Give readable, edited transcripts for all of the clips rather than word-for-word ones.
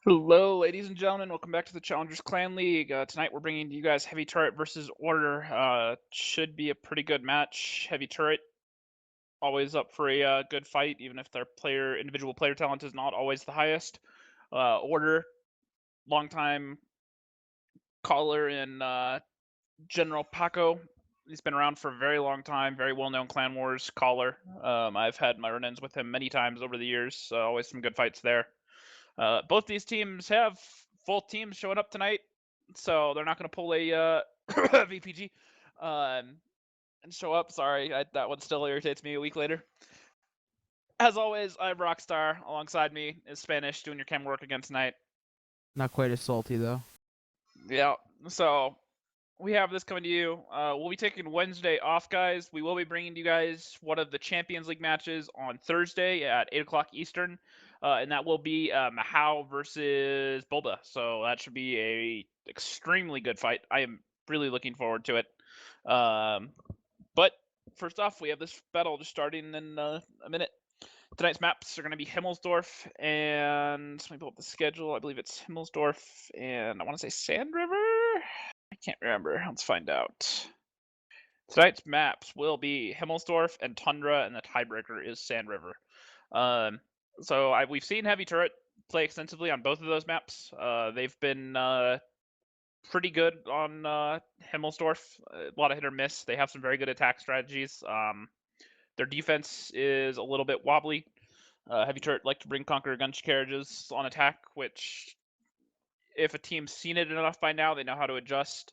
Hello, ladies and gentlemen. Welcome back to the Challengers Clan League. Tonight we're bringing you guys Heavy Turret versus Order. Should be a pretty good match. Heavy Turret always up for a good fight, even if their individual player talent is not always the highest. Order, longtime caller in General Paco. He's been around for a very long time. Very well-known Clan Wars caller. I've had my run-ins with him many times over the years. Always some good fights there. Both these teams have full teams showing up tonight, so they're not going to pull a VPG and show up. Sorry, that one still irritates me a week later. As always, I'm Rockstar. Alongside me is Spanish doing your camera work again tonight. Not quite as salty though. Yeah, so we have this coming to you. We'll be taking Wednesday off, guys. We will be bringing you guys one of the Champions League matches on Thursday at 8 o'clock Eastern, and that will be Mahau versus Bulba. So that should be a extremely good fight. I am really looking forward to it. But first off, we have this battle just starting in a minute. Tonight's maps are going to be Himmelsdorf and let me pull up the schedule. I believe it's Himmelsdorf and I want to say Sand River. I can't remember. Let's find out. Tonight's maps will be Himmelsdorf and Tundra, and the tiebreaker is Sand River. We've seen Heavy Turret play extensively on both of those maps. They've been pretty good on Himmelsdorf. A lot of hit or miss. They have some very good attack strategies. Their defense is a little bit wobbly. Heavy Turret like to bring Conqueror gun carriages on attack, which if a team's seen it enough by now, they know how to adjust.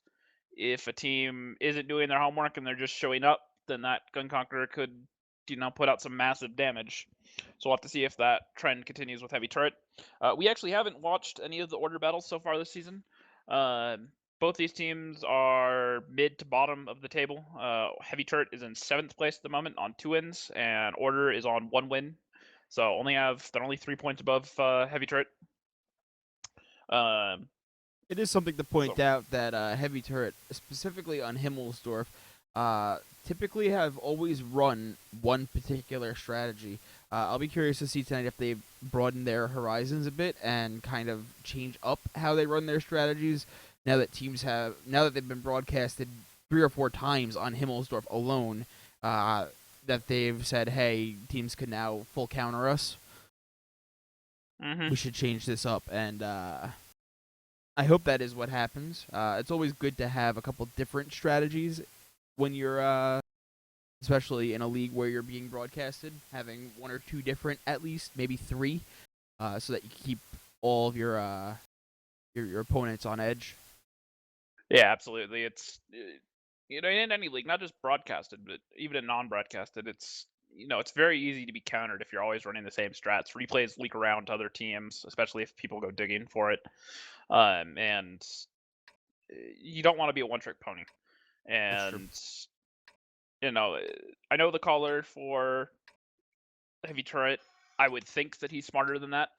If a team isn't doing their homework and they're just showing up, then that Gun Conqueror could, put out some massive damage. So we'll have to see if that trend continues with Heavy Turret. We actually haven't watched any of the Order battles so far this season. Both these teams are mid to bottom of the table. Heavy Turret is in 7th place at the moment on 2 wins, and Order is on 1 win. So they're only 3 points above Heavy Turret. It is something to point out that Heavy Turret, specifically on Himmelsdorf, typically have always run one particular strategy. I'll be curious to see tonight if they've broadened their horizons a bit and kind of change up how they run their strategies now that they've been broadcasted 3 or 4 times on Himmelsdorf alone. That they've said, hey, teams can now full counter us. Mm-hmm. We should change this up, and I hope that is what happens. It's always good to have a couple different strategies when you're, especially in a league where you're being broadcasted, having 1 or 2 different, at least maybe 3, so that you keep all of your opponents on edge. Yeah, absolutely. It's in any league, not just broadcasted, but even in non-broadcasted, it's very easy to be countered if you're always running the same strats. Replays leak around to other teams, especially if people go digging for it. And you don't want to be a one-trick pony. And I know the caller for Heavy Turret. I would think that he's smarter than that.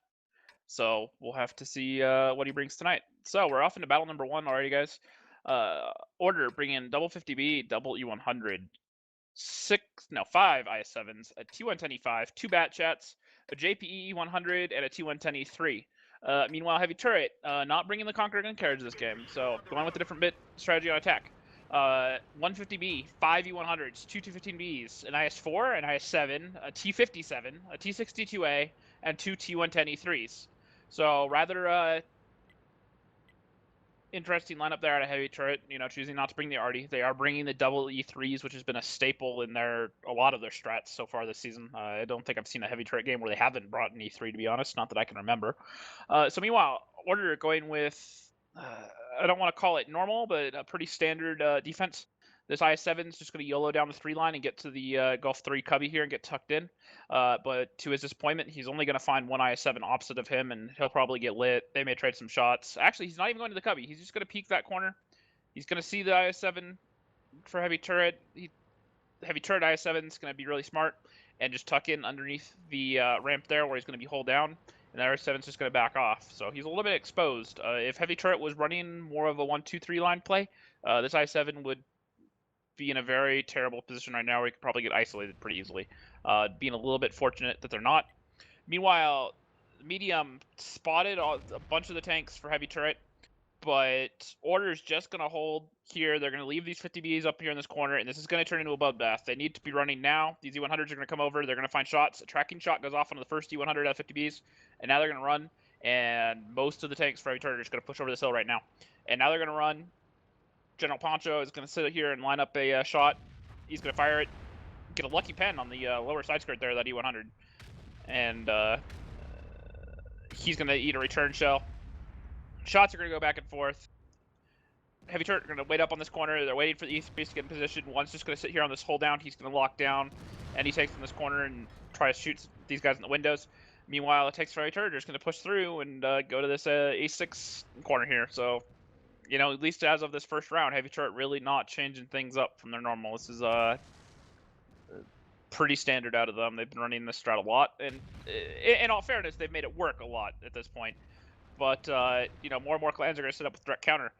So we'll have to see what he brings tonight. So we're off into battle number 1 already, guys. Order bringing double 50B, double E100, 5 IS7s, a T110E5, 2 Bat Chats, a JPE E100, and a T110 E3. Meanwhile, Heavy Turret not bringing the Conqueror gun carriage this game, so going with a different bit strategy on attack. 150B, 5 E100s, 2 215Bs, an IS4, an IS7, a T57, a T62A, and 2 T110 E3s. So rather interesting lineup there out of Heavy Turret, choosing not to bring the Artie. They are bringing the double E3s, which has been a staple in a lot of their strats so far this season. I don't think I've seen a Heavy Turret game where they haven't brought an E3, to be honest, not that I can remember. So meanwhile, Order going with, I don't want to call it normal, but a pretty standard defense. This IS7 is just going to YOLO down the 3 line and get to the Gulf 3 cubby here and get tucked in. But to his disappointment, he's only going to find one IS7 opposite of him, and he'll probably get lit. They may trade some shots. Actually, he's not even going to the cubby. He's just going to peek that corner. He's going to see the IS7 for Heavy Turret. Heavy Turret IS7 is going to be really smart and just tuck in underneath the ramp there where he's going to be hold down. And the IS7 is just going to back off. So he's a little bit exposed. If Heavy Turret was running more of a 1-2-3 line play, this IS7 would be in a very terrible position right now where he could probably get isolated pretty easily. Being a little bit fortunate that they're not. Meanwhile, medium spotted a bunch of the tanks for heavy turret, but Order's just going to hold here. They're going to leave these 50Bs up here in this corner, and this is going to turn into a bloodbath. They need to be running now. These E100s are going to come over. They're going to find shots. A tracking shot goes off on the first E100 out of 50Bs, and now they're going to run, and most of the tanks for heavy turret are just going to push over this hill right now. And now they're going to run. General Poncho is going to sit here and line up a shot. He's going to fire it. Get a lucky pen on the lower side skirt there, that E100. And he's going to eat a return shell. Shots are going to go back and forth. Heavy turret are going to wait up on this corner. They're waiting for the E3s to get in position. One's just going to sit here on this hold down. He's going to lock down any takes from this corner and try to shoot these guys in the windows. Meanwhile, it takes for heavy turret. They're just going to push through and go to this A6 corner here. So, you know, at least as of this first round, heavy turret really not changing things up from their normal. This is pretty standard out of them. They've been running this strat a lot, and in all fairness, they've made it work a lot at this point. But you know, more and more clans are going to set up with direct counter.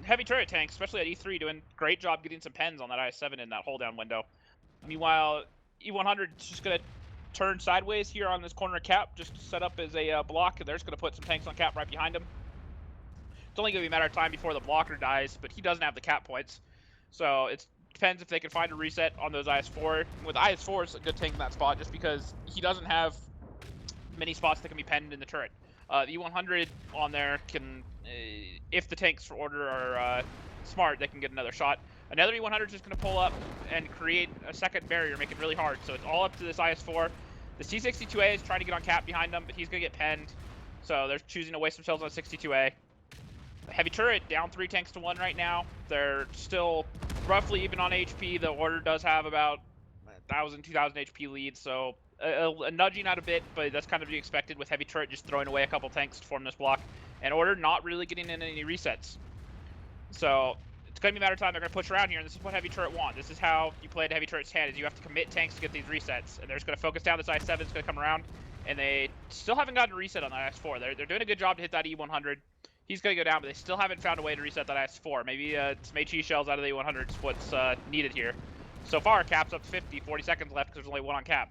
Heavy turret tanks, especially at E3, doing a great job getting some pens on that IS-7 in that hold down window. Meanwhile, E100 is just going to turn sideways here on this corner of cap, just set up as a block, and they're just going to put some tanks on cap right behind him. It's only going to be a matter of time before the blocker dies, but he doesn't have the cap points. So it depends if they can find a reset on those IS-4. With IS-4, it's a good tank in that spot just because he doesn't have many spots that can be penned in the turret. The E100 on there can, if the tanks for Order are smart, they can get another shot. Another E100 is just going to pull up and create a second barrier, make it really hard. So it's all up to this IS-4. The C62A is trying to get on cap behind him, but he's going to get penned. So they're choosing to waste themselves on 62A. Heavy turret down 3 tanks to 1 right now. They're still roughly even on HP. The Order does have about 1,000, 2,000 HP lead, so a nudging out a bit, but that's kind of to be expected with heavy turret just throwing away a couple tanks to form this block, and Order not really getting in any resets. So it's going to be a matter of time. They're going to push around here, and this is what heavy turret want. This is how you play the heavy turret's hand, is you have to commit tanks to get these resets, and they're just going to focus down. This IS-7 is going to come around, and they still haven't gotten a reset on that IS-4. They're doing a good job to hit that E100. He's going to go down, but they still haven't found a way to reset that IS-4. Maybe some HE shells out of the E100 is what's needed here. So far, cap's up to 50, 40 seconds left because there's only 1 on cap.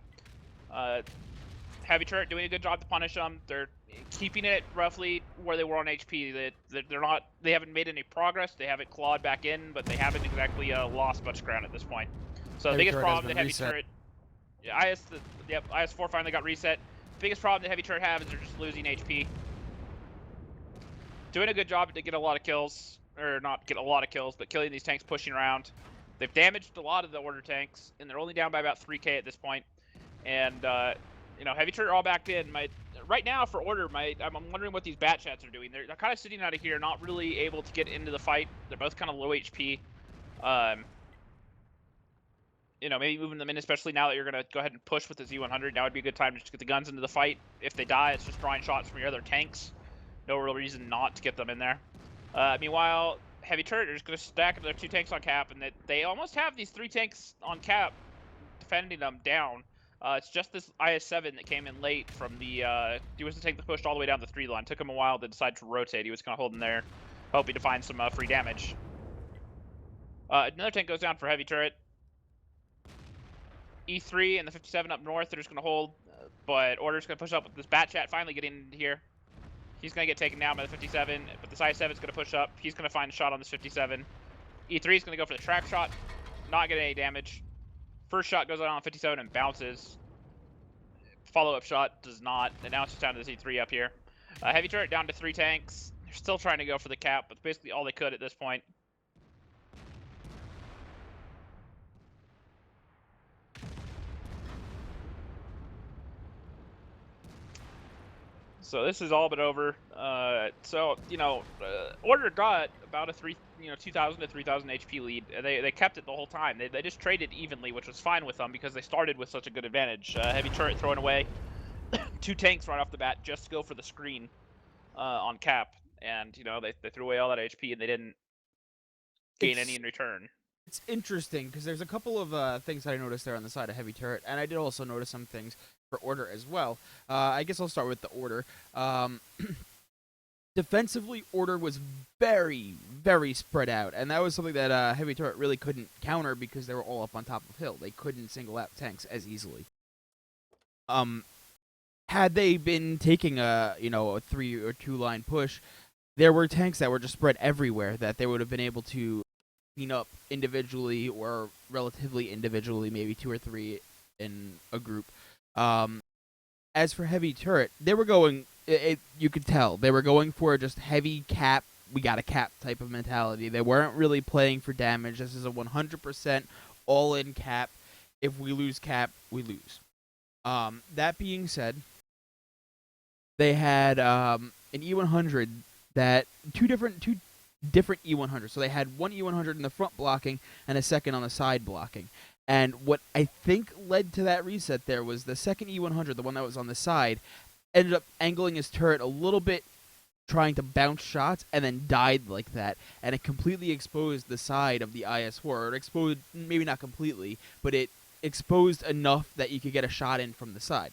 Heavy turret doing a good job to punish them. They're keeping it roughly where they were on HP. They haven't made any progress. They haven't clawed back in, but they haven't exactly lost much ground at this point. So the biggest problem that heavy turret, IS-4 finally got reset. The biggest problem that heavy turret have is they're just losing HP. Doing a good job to get a lot of kills, or not get a lot of kills, but killing these tanks pushing around. They've damaged a lot of the Order tanks, and they're only down by about 3k at this point. And you know, heavy turret all backed in. Right now for Order, I'm wondering what these bat chats are doing. They're kind of sitting out of here, not really able to get into the fight. They're both kind of low HP. You know, maybe moving them in, especially now that you're going to go ahead and push with the Z100. Now would be a good time to just get the guns into the fight. If they die, it's just drawing shots from your other tanks. No real reason not to get them in there. Meanwhile, heavy turret are just going to stack up their 2 tanks on cap, and they almost have these 3 tanks on cap defending them down. It's just this IS-7 that came in late from the, he was the tank that pushed all the way down the 3 line. Took him a while to decide to rotate. He was kind of holding there, hoping to find some free damage. Another tank goes down for heavy turret. E3 and the 57 up north, they're just going to hold, but Order's going to push up with this bat chat finally getting into here. He's going to get taken down by the 57, but this IS-7 is going to push up. He's going to find a shot on this 57. E3 is going to go for the track shot, not getting any damage. First shot goes out on 57 and bounces. Follow-up shot does not. And now it's just down to this E3 up here. Heavy turret down to 3 tanks. They're still trying to go for the cap, but basically all they could at this point. So this is all but over. So you know, Order got about a 2,000 to 3,000 HP lead. They kept it the whole time. They just traded evenly, which was fine with them because they started with such a good advantage. Heavy turret throwing away 2 tanks right off the bat just to go for the screen on cap, and you know they threw away all that HP and they didn't gain any in return. It's interesting because there's a couple of things that I noticed there on the side of heavy turret, and I did also notice some things for Order as well. I guess I'll start with the Order. Defensively, Order was very, very spread out, and that was something that heavy turret really couldn't counter because they were all up on top of hill. They couldn't single out tanks as easily. had they been taking a a 3 or 2 line push, there were tanks that were just spread everywhere that they would have been able to clean up individually or relatively individually, maybe 2 or 3 in a group. As for heavy turret, they were going. You could tell they were going for just heavy cap. We got a cap type of mentality. They weren't really playing for damage. This is a 100% all-in cap. If we lose cap, we lose. That being said, they had an E100 that two different E100s. So they had one E100 in the front blocking and a second on the side blocking. And what I think led to that reset there was the second E100, the one that was on the side, ended up angling his turret a little bit, trying to bounce shots, and then died like that. And it completely exposed the side of the IS-4. Or it exposed, maybe not completely, but it exposed enough that you could get a shot in from the side.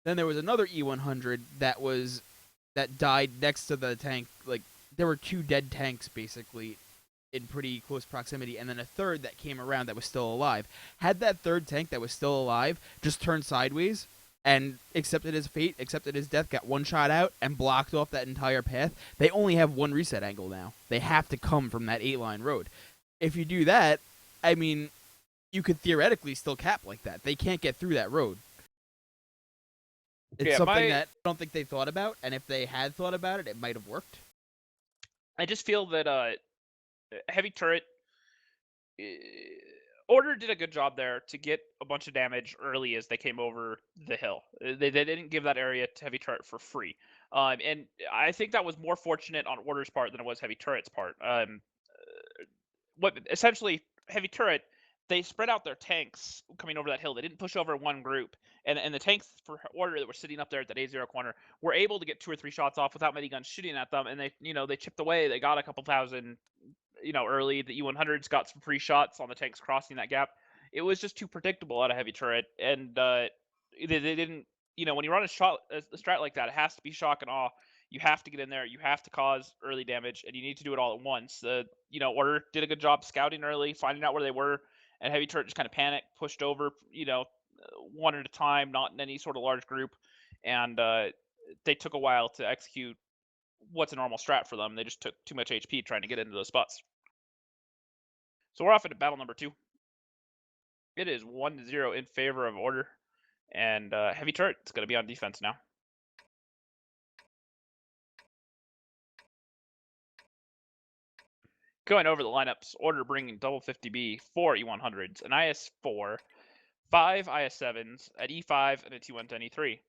Then there was another E100 that died next to the tank. Like, there were 2 dead tanks basically in pretty close proximity, and then a third that came around that was still alive. Had that third tank that was still alive just turned sideways and accepted his fate, accepted his death, got one shot out, and blocked off that entire path, they only have one reset angle now. They have to come from that 8-line road. If you do that, I mean, you could theoretically still cap like that. They can't get through that road. It's something that I don't think they thought about, and if they had thought about it, it might have worked. I just feel that heavy turret Order did a good job there to get a bunch of damage early as they came over the hill. They didn't give that area to heavy turret for free, and I think that was more fortunate on Order's part than it was heavy turret's part. What essentially heavy turret, they spread out their tanks coming over that hill. They didn't push over one group, and the tanks for Order that were sitting up there at that A0 corner were able to get 2 or 3 shots off without many guns shooting at them, and they chipped away. They got a couple thousand, early. The E100s got some free shots on the tanks crossing that gap. It was just too predictable out of heavy turret, and they didn't. When you run a strat like that, it has to be shock and awe. You have to get in there. You have to cause early damage, and you need to do it all at once. Order did a good job scouting early, finding out where they were, and heavy turret just kind of panicked, pushed over, one at a time, not in any sort of large group, and they took a while to execute what's a normal strat for them. They just took too much HP trying to get into those spots. So we're off into battle number 2. It is 1-0 in favor of Order, and heavy turret is going to be on defense now. Going over the lineups, Order bringing double 50B, 4 E100s, an IS-4, 5 IS-7s, at E5, and a T110 E3.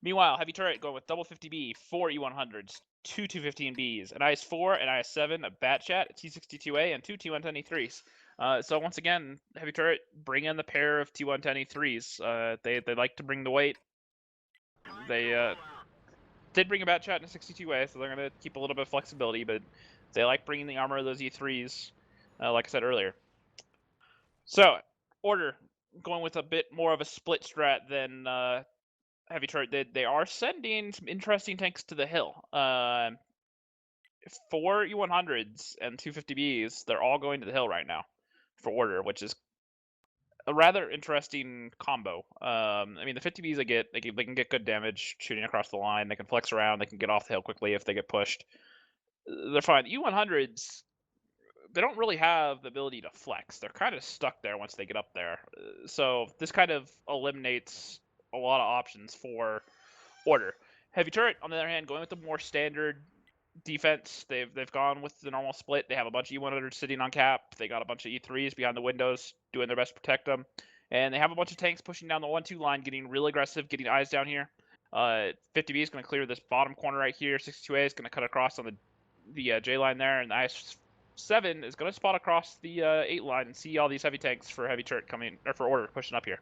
Meanwhile, heavy turret going with double 50B, 4 E100s, 2 215Bs, an IS-4, an IS-7, a Batchat, a T62A, and 2 T110 E3s. So once again, heavy turret bring in the pair of T110 E3s. They like to bring the weight. They did bring a Batchat in a 62A, so they're going to keep a little bit of flexibility, but they like bringing the armor of those E3s, like I said earlier. So, Order going with a bit more of a split strat than heavy turret. They are sending some interesting tanks to the hill. 4 E100s and 250Bs, they're all going to the hill right now for Order, which is a rather interesting combo. I mean, the 50Bs they can get good damage shooting across the line. They can flex around. They can get off the hill quickly if they get pushed. They're fine. The E100s, they don't really have the ability to flex. They're kind of stuck there once they get up there. So this kind of eliminates a lot of options for Order. Heavy turret, on the other hand, going with the more standard defense. They've gone with the normal split. They have a bunch of E100s sitting on cap. They got a bunch of E3s behind the windows, doing their best to protect them. And they have a bunch of tanks pushing down the 1-2 line, getting really aggressive, getting eyes down here. 50B is going to clear this bottom corner right here. 62A is going to cut across on the J line there, and the IS-7 is going to spot across the 8 line and see all these heavy tanks for heavy turret coming, or for Order pushing up here.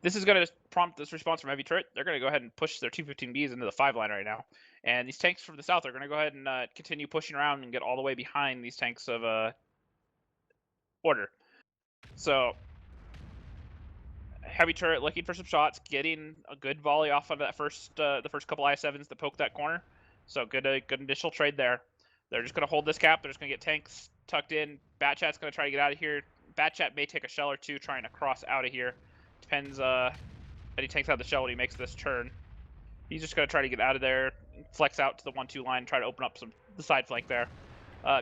This is going to prompt this response from heavy turret. They're going to go ahead and push their 215Bs into the 5 line right now. And these tanks from the south are going to go ahead and continue pushing around and get all the way behind these tanks of Order. So, heavy turret looking for some shots, getting a good volley off of that the first couple IS-7s that poke that corner. So good initial trade there. They're just going to hold this cap. They're just going to get tanks tucked in. Batchat's going to try to get out of here. Batchat may take a shell or two trying to cross out of here. Depends And he takes out the shell when he makes this turn. He's just going to try to get out of there, flex out to the 1-2 line, try to open up the side flank there.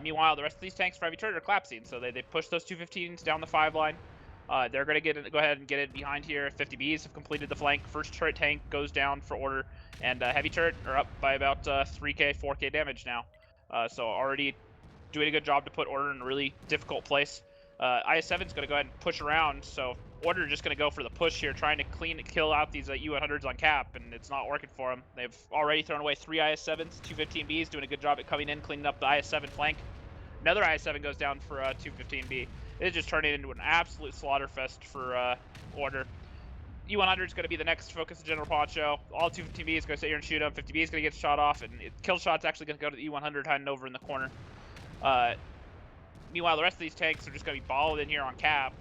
Meanwhile, the rest of these tanks for heavy turret are collapsing, so they push those 215s down the 5 line. They're going to go ahead and get it behind here. 50Bs have completed the flank. First turret tank goes down for order, and heavy turret are up by about 3k, 4k damage now. So already doing a good job to put order in a really difficult place. IS-7 is going to go ahead and push around, so order just going to go for the push here, trying to kill out these U-100s on cap, and it's not working for them. They've already thrown away 3 IS-7s, 215Bs, doing a good job at coming in, cleaning up the IS-7 flank. Another IS-7 goes down for 215B. It's just turning into an absolute slaughter fest for order. U-100 is going to be the next focus of General Poncho. All 215B is going to sit here and shoot him. 50B is going to get shot off, and kill shot's actually going to go to the U-100 hiding over in the corner. Meanwhile, the rest of these tanks are just going to be balled in here on cap,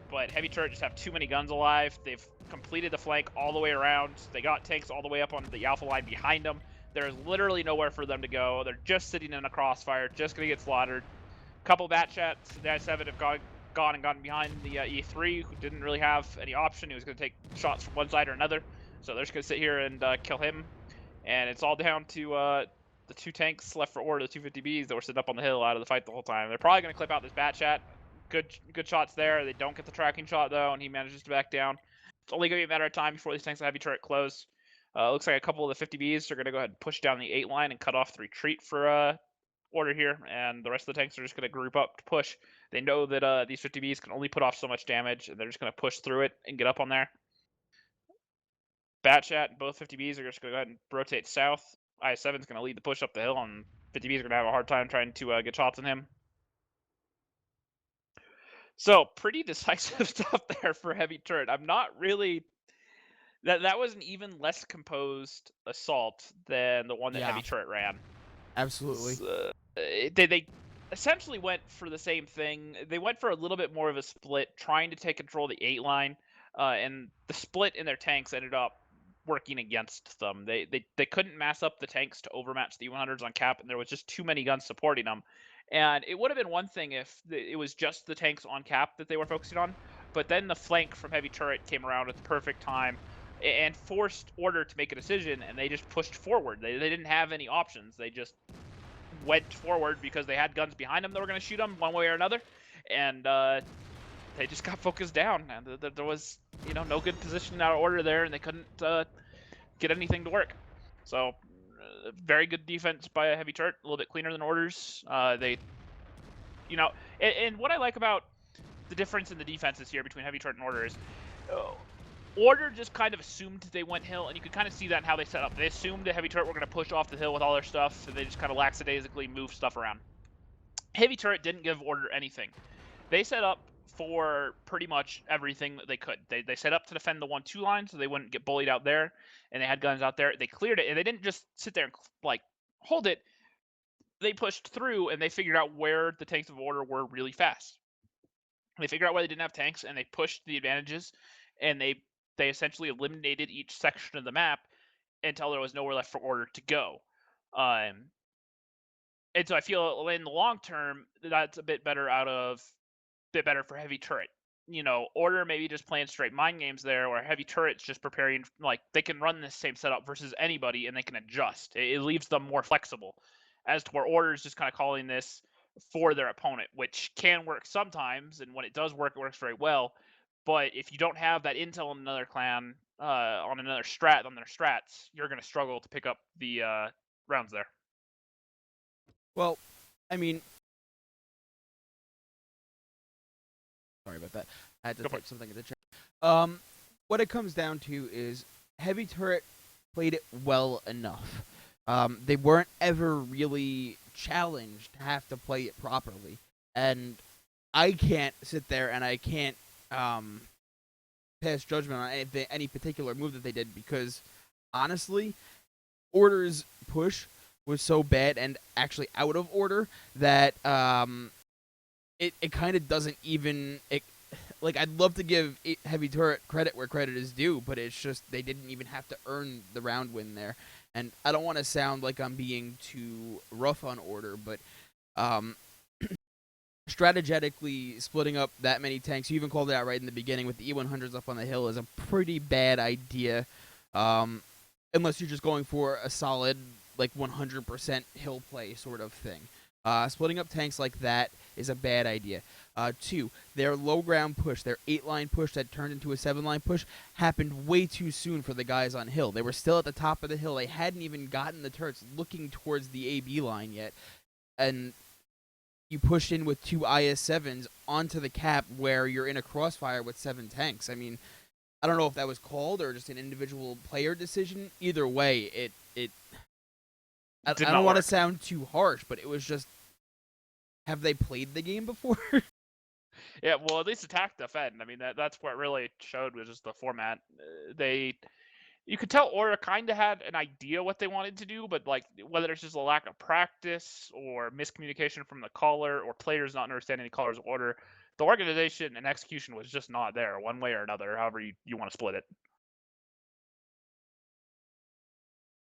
but heavy turret just have too many guns alive. They've completed the flank all the way around. They got tanks all the way up on the alpha line behind them. There's literally nowhere for them to go. They're just sitting in a crossfire, just going to get slaughtered. A couple bat chats. The I-7 have gone behind the E3, who didn't really have any option. He was going to take shots from one side or another. So they're just going to sit here and kill him. And it's all down to the 2 tanks left for order, the 250Bs that were sitting up on the hill out of the fight the whole time. They're probably going to clip out this bat chat. Good shots there. They don't get the tracking shot, though, and he manages to back down. It's only going to be a matter of time before these tanks have heavy turret close. Looks like a couple of the 50Bs are going to go ahead and push down the 8 line and cut off the retreat for order here, and the rest of the tanks are just going to group up to push. They know that these 50Bs can only put off so much damage, and they're just going to push through it and get up on there. Batchat and both 50Bs are just going to go ahead and rotate south. IS-7 is going to lead the push up the hill, and 50Bs are going to have a hard time trying to get shots on him. So pretty decisive stuff there for heavy turret. I'm not really... That was an even less composed assault than the one that heavy turret ran. Absolutely. They essentially went for the same thing. They went for a little bit more of a split, trying to take control of the 8 line, and the split in their tanks ended up working against them. They couldn't mass up the tanks to overmatch the U-100s on cap, and there was just too many guns supporting them. And it would have been one thing if it was just the tanks on cap that they were focusing on, but then the flank from heavy turret came around at the perfect time and forced order to make a decision, and they just pushed forward. They didn't have any options. They just went forward because they had guns behind them that were going to shoot them one way or another, and they just got focused down. And there was, no good position out of order there, and they couldn't get anything to work. So, very good defense by a heavy turret, a little bit cleaner than orders. And what I like about the difference in the defenses here between heavy turret and order is, order just kind of assumed they went hill, and you could kind of see that in how they set up. They assumed the heavy turret were going to push off the hill with all their stuff, and they just kind of lackadaisically moved stuff around. Heavy turret didn't give order anything. They set up for pretty much everything that they could. They set up to defend the 1-2 line so they wouldn't get bullied out there, and they had guns out there. They cleared it, and they didn't just sit there and hold it. They pushed through, and they figured out where the tanks of order were really fast. They figured out where they didn't have tanks, and they pushed the advantages, and they essentially eliminated each section of the map until there was nowhere left for order to go. And so I feel in the long term, that's a bit better for heavy turret. Order maybe just playing straight mind games there, where heavy turret's just preparing, they can run this same setup versus anybody, and they can adjust. It leaves them more flexible, as to where order's just kind of calling this for their opponent, which can work sometimes, and when it does work, it works very well. But if you don't have that intel on another clan, on another strat, on their strats, you're going to struggle to pick up the rounds there. Well, I mean, sorry about that. I had to type something in the chat. What it comes down to is heavy turret played it well enough. They weren't ever really challenged to have to play it properly, and I can't sit there and I can't pass judgment on any particular move that they did, because honestly, order's push was so bad and actually out of order that it kind of doesn't even I'd love to give heavy turret credit where credit is due, but it's just they didn't even have to earn the round win there. And I don't want to sound like I'm being too rough on order, but strategically splitting up that many tanks, you even called it out right in the beginning with the E100s up on the hill, is a pretty bad idea. Unless you're just going for a solid, like 100% hill play sort of thing. Splitting up tanks like that is a bad idea. Two, their low ground push, their 8-line push that turned into a 7-line push, happened way too soon for the guys on hill. They were still at the top of the hill. They hadn't even gotten the turrets looking towards the AB line yet. And you push in with 2 IS-7s onto the cap where you're in a crossfire with 7 tanks. I mean, I don't know if that was called or just an individual player decision. Either way, I don't want to sound too harsh, but it was just, have they played the game before? Yeah, well, at least attack defend. I mean, that's what really showed was just the format. You could tell Aura kind of had an idea what they wanted to do, but like whether it's just a lack of practice or miscommunication from the caller or players not understanding the caller's order, the organization and execution was just not there one way or another, however you want to split it.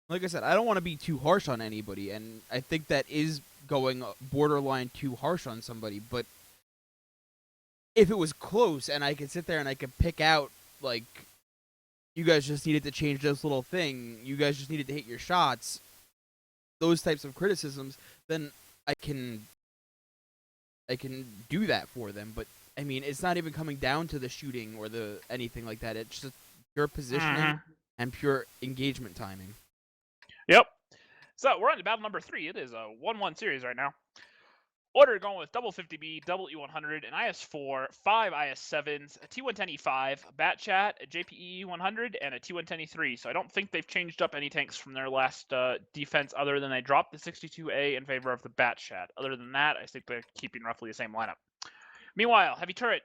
Like I said, I don't want to be too harsh on anybody, and I think that is going borderline too harsh on somebody, but if it was close and I could sit there and I could pick out, like, you guys just needed to change this little thing, you guys just needed to hit your shots, those types of criticisms, then I can do that for them. But I mean, it's not even coming down to the shooting or the anything like that. It's just pure positioning and pure engagement timing. Yep. So we're on to battle number 3. It is a 1-1 series right now. Order going with double 50B, double E100, an IS-4, 5 IS-7s, a T110E5, a Bat Chat, a JPE 100, and a T110E3. So I don't think they've changed up any tanks from their last defense other than they dropped the 62A in favor of the Bat Chat. Other than that, I think they're keeping roughly the same lineup. Meanwhile, Heavy Turret,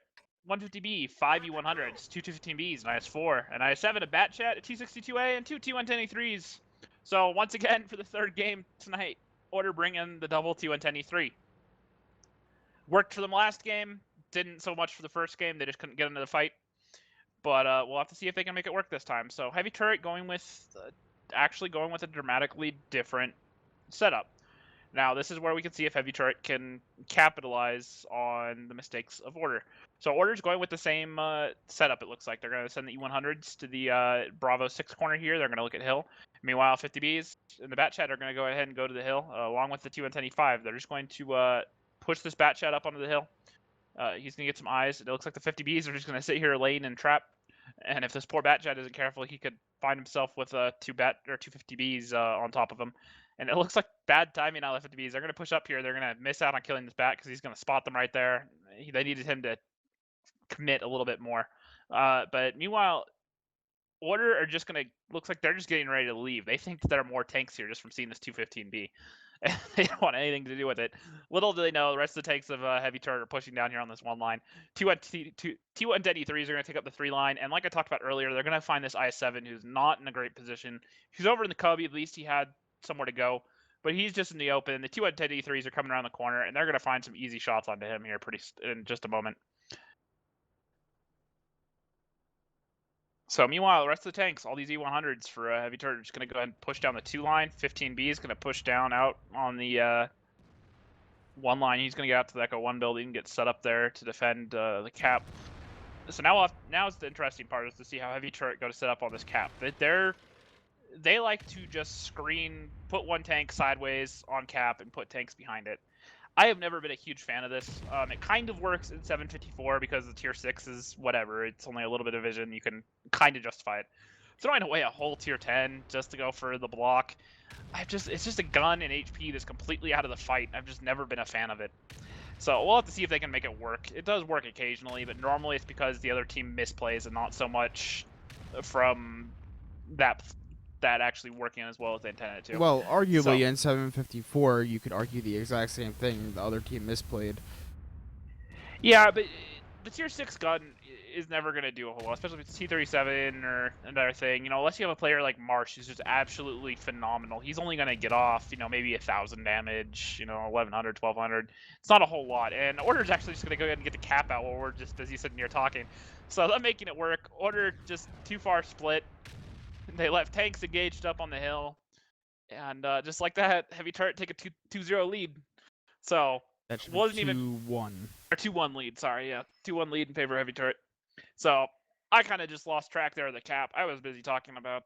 150B, 5 E100s, 2 215Bs, an IS-4, an IS-7, a Bat Chat, a T62A, and 2 T110E3s. So once again, for the third game tonight, Order bring in the double T110E3. Worked for them last game, didn't so much for the first game. They just couldn't get into the fight. But we'll have to see if they can make it work this time. So Heavy Turret actually going with a dramatically different setup. Now, this is where we can see if Heavy Turret can capitalize on the mistakes of Order. So Order's going with the same setup, it looks like. They're going to send the E100s to the Bravo 6 corner here. They're going to look at Hill. Meanwhile, 50Bs in the Bat Chat are going to go ahead and go to the Hill, along with the T110E5. They're just going to push this Bat Chat up onto the hill. He's going to get some eyes. It looks like the 50Bs are just going to sit here lane and trap. And if this poor Bat Chat isn't careful, he could find himself with 2 50Bs on top of him. And it looks like bad timing out of the 50Bs. They're going to push up here. They're going to miss out on killing this Bat because he's going to spot them right there. They needed him to commit a little bit more. But meanwhile, Order are just going to, looks like they're just getting ready to leave. They think there are more tanks here just from seeing this 215B. They don't want anything to do with it. Little do they know, the rest of the tanks of Heavy Turret are pushing down here on this one line. T110E3s are going to take up the 3 line, and like I talked about earlier, they're going to find this IS-7 who's not in a great position. He's over in the Cubby, at least he had somewhere to go, but he's just in the open. The T110E3s are coming around the corner, and they're going to find some easy shots onto him here in just a moment. So meanwhile, the rest of the tanks, all these E100s for Heavy Turret, are just going to go ahead and push down the 2 line. 15B is going to push down out on the 1 line. He's going to get out to the Echo 1 building, get set up there to defend the cap. So now's the interesting part, is to see how Heavy Turret go to set up on this cap. They like to just screen, put 1 tank sideways on cap and put tanks behind it. I have never been a huge fan of this. It kind of works in 754 because the tier 6 is whatever. It's only a little bit of vision. You can kind of justify it. Throwing away a whole tier 10 just to go for the block, it's just a gun and HP that's completely out of the fight. I've just never been a fan of it. So we'll have to see if they can make it work. It does work occasionally, but normally it's because the other team misplays and not so much from that actually working as well as they intended to. Well, arguably in 754, you could argue the exact same thing. The other team misplayed. Yeah, but the tier 6 gun is never going to do a whole lot, especially if it's T37 or another thing. You know, unless you have a player like Marsh who's just absolutely phenomenal. He's only going to get off, you know, maybe 1,000 damage, you know, 1,100, 1,200. It's not a whole lot. And Order's actually just going to go ahead and get the cap out while we're just busy sitting here talking. So they're making it work. Order just too far split. They left tanks engaged up on the hill. And just like that, Heavy Turret take a 2-0 lead. So That should be wasn't even 2-1. or 2-1 lead. Sorry, yeah, 2-1 lead in favor of heavy turret. So I kind of just lost track there of the cap. I was busy talking about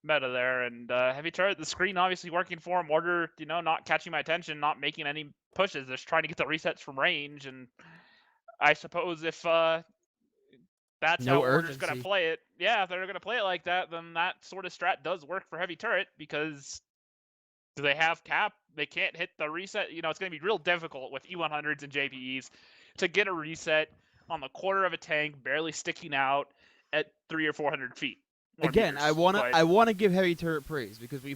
meta there, and heavy turret. The screen obviously working for him. Order, not catching my attention, not making any pushes. Just trying to get the resets from range, and I suppose if that's No how Order's going to urgency. play it. Yeah, if they're going to play it like that, then that sort of strat does work for heavy turret because do they have cap? They can't hit the reset. It's going to be real difficult with E100s and JPEs to get a reset on the quarter of a tank, barely sticking out at 300 or 400 feet. Again, Meters, I wanna give heavy turret praise because we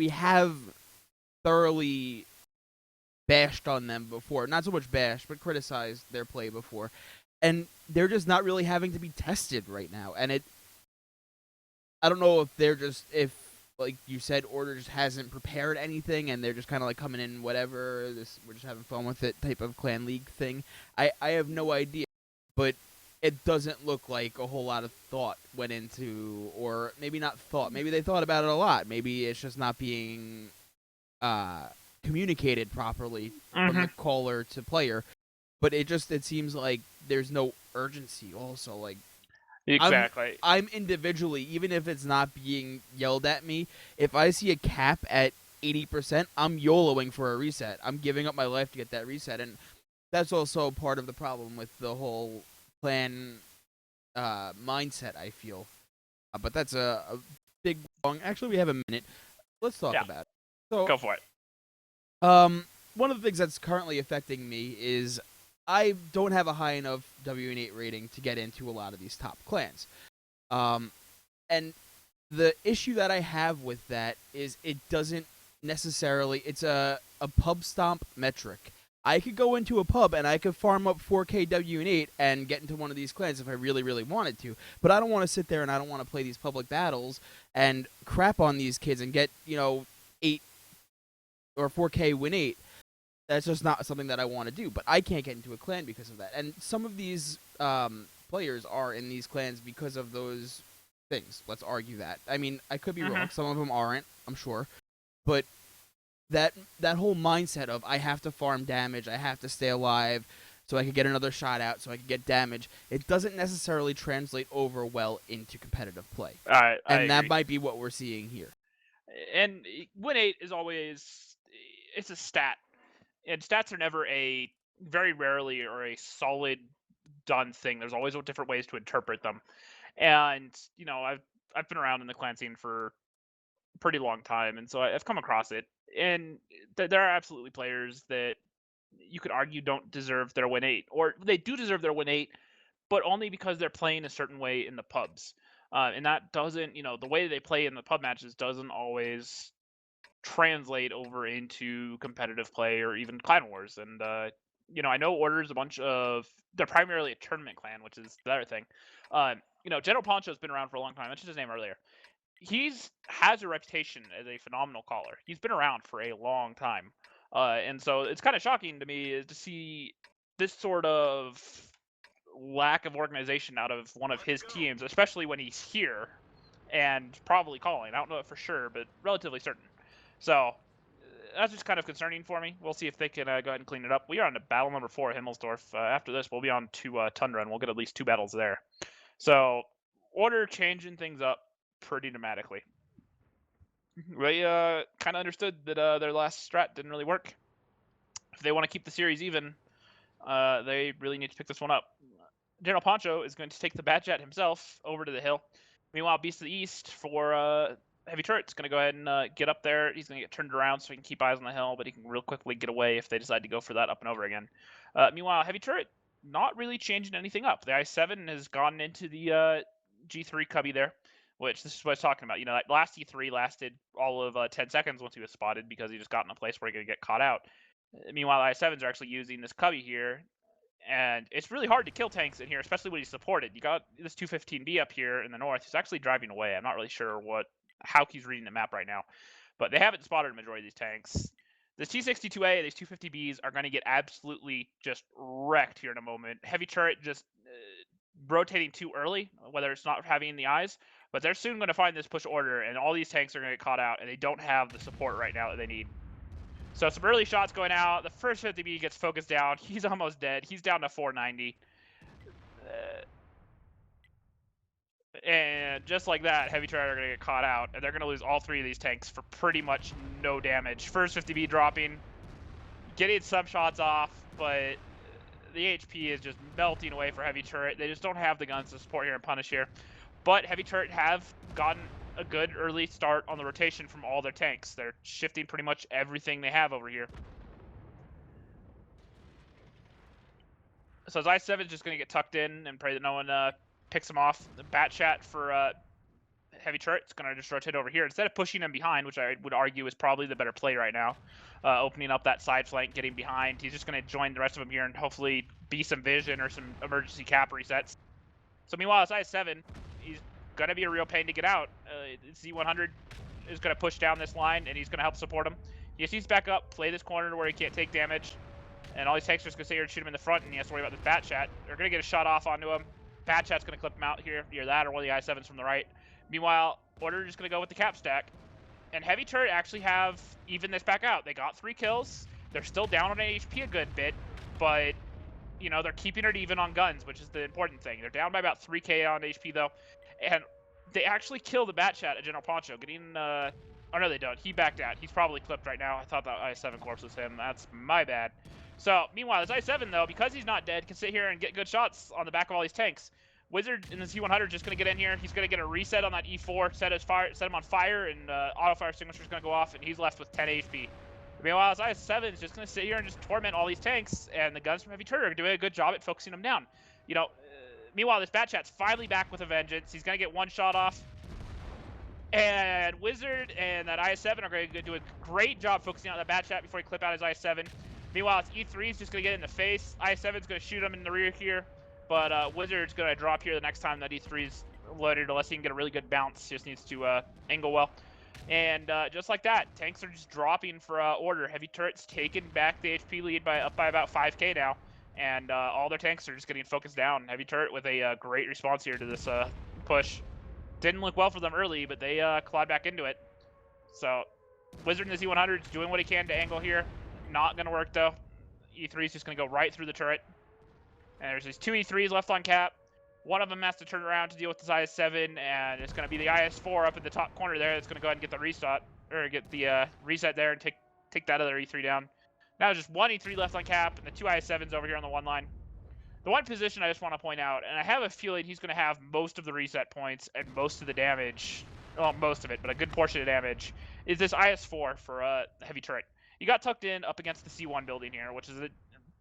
have thoroughly bashed on them before. Not so much bashed, but criticized their play before. And they're just not really having to be tested right now. And I don't know if like you said, Order just hasn't prepared anything and they're just kind of like coming in whatever, we're just having fun with it type of clan league thing. I have no idea, but it doesn't look like a whole lot of thought went into, or maybe not thought, maybe they thought about it a lot. Maybe it's just not being communicated properly from the caller to player. But it seems like there's no urgency also. Like, exactly. I'm individually, even if it's not being yelled at me, if I see a cap at 80%, I'm YOLOing for a reset. I'm giving up my life to get that reset. And that's also part of the problem with the whole plan mindset, I feel. But that's a big long. Actually, we have a minute. Let's talk about it. So, go for it. One of the things that's currently affecting me is I don't have a high enough WN8 rating to get into a lot of these top clans. And the issue that I have with that is it doesn't necessarily, it's a pub stomp metric. I could go into a pub and I could farm up 4K WN8 and get into one of these clans if I really, really wanted to. But I don't want to sit there and I don't want to play these public battles and crap on these kids and get, 8 or 4K win 8. That's just not something that I want to do. But I can't get into a clan because of that. And some of these players are in these clans because of those things. Let's argue that. I mean, I could be wrong. Some of them aren't, I'm sure. But that whole mindset of I have to farm damage, I have to stay alive so I can get another shot out, so I can get damage, it doesn't necessarily translate over well into competitive play. And that might be what we're seeing here. And win 8 is always, it's a stat. And stats are never very rarely or a solid done thing. There's always different ways to interpret them. And, I've been around in the clan scene for a pretty long time, and so I've come across it. And there are absolutely players that you could argue don't deserve their win 8, or they do deserve their win 8, but only because they're playing a certain way in the pubs. And that doesn't, the way they play in the pub matches doesn't always translate over into competitive play or even clan wars. And I know Order's they're primarily a tournament clan, which is the other thing. General Poncho's been around for a long time. I mentioned his name earlier. Has a reputation as a phenomenal caller. He's been around for a long time. And so it's kind of shocking to me to see this sort of lack of organization out of one of his teams, especially when he's here and probably calling. I don't know it for sure, but relatively certain. So that's just kind of concerning for me. We'll see if they can go ahead and clean it up. We are on to battle number 4 at Himmelsdorf. After this, we'll be on to Tundra, and we'll get at least 2 battles there. So Order changing things up pretty dramatically. They kind of understood that their last strat didn't really work. If they want to keep the series even, they really need to pick this one up. General Poncho is going to take the Batjet himself over to the hill. Meanwhile, Beast of the East for Heavy Turret's going to go ahead and get up there. He's going to get turned around so he can keep eyes on the hill, but he can real quickly get away if they decide to go for that up and over again. Meanwhile, Heavy Turret not really changing anything up. The I7 has gone into the G3 cubby there, which this is what I was talking about. That last E3 lasted all of 10 seconds once he was spotted because he just got in a place where he could get caught out. Meanwhile, I7s are actually using this cubby here, and it's really hard to kill tanks in here, especially when he's supported. You got this 215B up here in the north. He's actually driving away. I'm not really sure how he's reading the map right now, but they haven't spotted a majority of these tanks. This T62A, these 250Bs are going to get absolutely just wrecked here in a moment. Heavy Turret just rotating too early, whether it's not having the eyes, but they're soon going to find this push order, and all these tanks are going to get caught out, and they don't have the support right now that they need. So some early shots going out. The first 50B gets focused down. He's almost dead. He's down to 490. And just like that, Heavy Turret are going to get caught out, and they're going to lose all 3 of these tanks for pretty much no damage. First 50B dropping, getting some shots off, but the HP is just melting away for Heavy Turret. They just don't have the guns to support here and punish here. But Heavy Turret have gotten a good early start on the rotation from all their tanks. They're shifting pretty much everything they have over here. So I7 is just going to get tucked in and pray that no one picks him off. The Bat Chat for Heavy Turret's going to just rotate over here. Instead of pushing him behind, which I would argue is probably the better play right now, opening up that side flank, getting behind, he's just going to join the rest of them here and hopefully be some vision or some emergency cap resets. So meanwhile, it's I7. He's going to be a real pain to get out. Z100 is going to push down this line, and he's going to help support him. He just needs to back up, play this corner to where he can't take damage, and all these tanks are just going to sit here and shoot him in the front, and he has to worry about this Bat Chat. They're going to get a shot off onto him. Bat Chat's going to clip him out here, either that or one of the I7s from the right. Meanwhile, Order is just going to go with the cap stack. And Heavy Turret actually have even this back out. They got 3 kills. They're still down on HP a good bit, but, you know, they're keeping it even on guns, which is the important thing. They're down by about 3k on HP, though. And they actually kill the Bat Chat at General Poncho, getting... oh, no, they don't. He backed out. He's probably clipped right now. I thought that I7 corpse was him. That's my bad. So, meanwhile, this I7, though, because he's not dead, can sit here and get good shots on the back of all these tanks. Wizard in the Z100 are just going to get in here. He's going to get a reset on that E4, set him on fire, and auto-fire signature is going to go off, and he's left with 10 HP. Meanwhile, his I7 is just going to sit here and just torment all these tanks, and the guns from Heavy Turret are doing a good job at focusing them down. You know, meanwhile, this Bat Chat's finally back with a vengeance. He's going to get one shot off. And Wizard and that I7 are going to do a great job focusing on that Bat Chat before he clip out his I7. Meanwhile, it's E3 is just going to get in the face. I7's going to shoot him in the rear here. But Wizard's going to drop here the next time that E3's loaded, unless he can get a really good bounce. Just needs to angle well. And just like that, tanks are just dropping for Order. Heavy Turret's taking back the HP lead up by about 5k now. And all their tanks are just getting focused down. Heavy Turret with a great response here to this push. Didn't look well for them early, but they clawed back into it. So Wizard in the Z100 is doing what he can to angle here. Not going to work, though. E3 is just going to go right through the turret. And there's these 2 E3s left on cap. One of them has to turn around to deal with this IS-7, and it's going to be the IS-4 up in the top corner there that's going to go ahead and get the reset there and take that other E3 down. Now there's just 1 E3 left on cap, and the 2 IS-7s over here on the one line. The one position I just want to point out, and I have a feeling he's going to have most of the reset points and most of the damage, well, most of it, but a good portion of damage, is this IS-4 for Heavy Turret. He got tucked in up against the C1 building here, which is a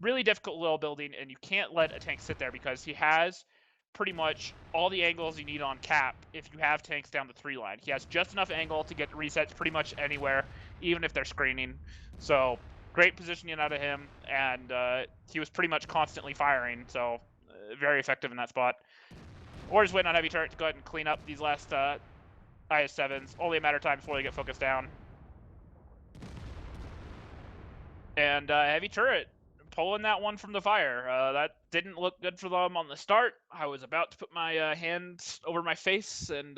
really difficult little building, and you can't let a tank sit there because he has pretty much all the angles you need on cap if you have tanks down the 3 line. He has just enough angle to get resets pretty much anywhere, even if they're screening. So great positioning out of him, and he was pretty much constantly firing, so very effective in that spot. Or just waiting on Heavy Turret to go ahead and clean up these last IS-7s. Only a matter of time before they get focused down. And Heavy Turret pulling that one from the fire. That didn't look good for them on the start. I was about to put my hands over my face and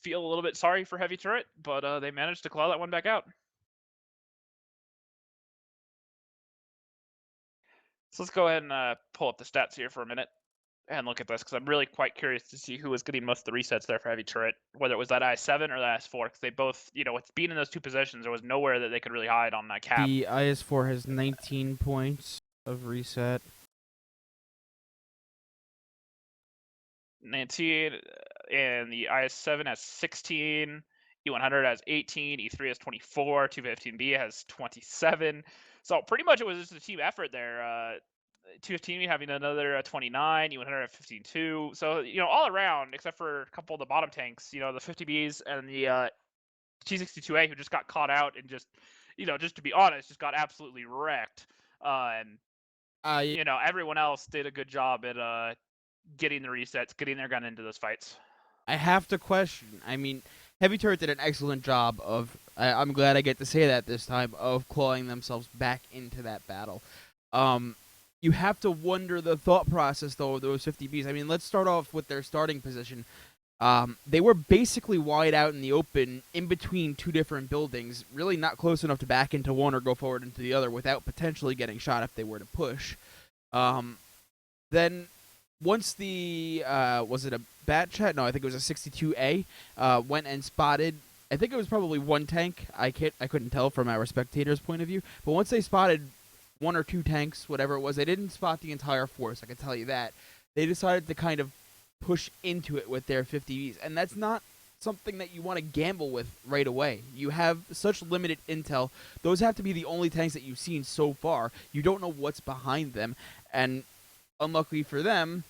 feel a little bit sorry for Heavy Turret, but they managed to claw that one back out. So let's go ahead and pull up the stats here for a minute and look at this, because I'm really quite curious to see who was getting most of the resets there for Heavy Turret, whether it was that IS-7 or that IS-4, because they both, you know, with being in those 2 positions, there was nowhere that they could really hide on that cap. The IS-4 has 19 points of reset. 19, and the IS-7 has 16, E100 has 18, E3 has 24, 215B has 27. So pretty much it was just a team effort there. 215B having another 29, E100 have 15 too. So, you know, all around, except for a couple of the bottom tanks, you know, the 50Bs and the T62A, who just got caught out and just, you know, just to be honest, just got absolutely wrecked. You know, everyone else did a good job at getting the resets, getting their gun into those fights. I have to question. I mean, Heavy Turret did an excellent job of, I'm glad I get to say that this time, of clawing themselves back into that battle. You have to wonder the thought process, though, of those 50Bs. I mean, let's start off with their starting position. They were basically wide out in the open in between two different buildings, really not close enough to back into one or go forward into the other without potentially getting shot if they were to push. Um, then once the was it a bat chat? No, I think it was a 62A. Went and spotted. I think it was probably one tank. I couldn't tell from our spectators' point of view. But once they spotted one or two tanks, whatever it was, they didn't spot the entire force. I can tell you that. They decided to kind of push into it with their 50Bs, and that's not something that you want to gamble with right away. You have such limited intel; those have to be the only tanks that you've seen so far. You don't know what's behind them, and unluckily for them,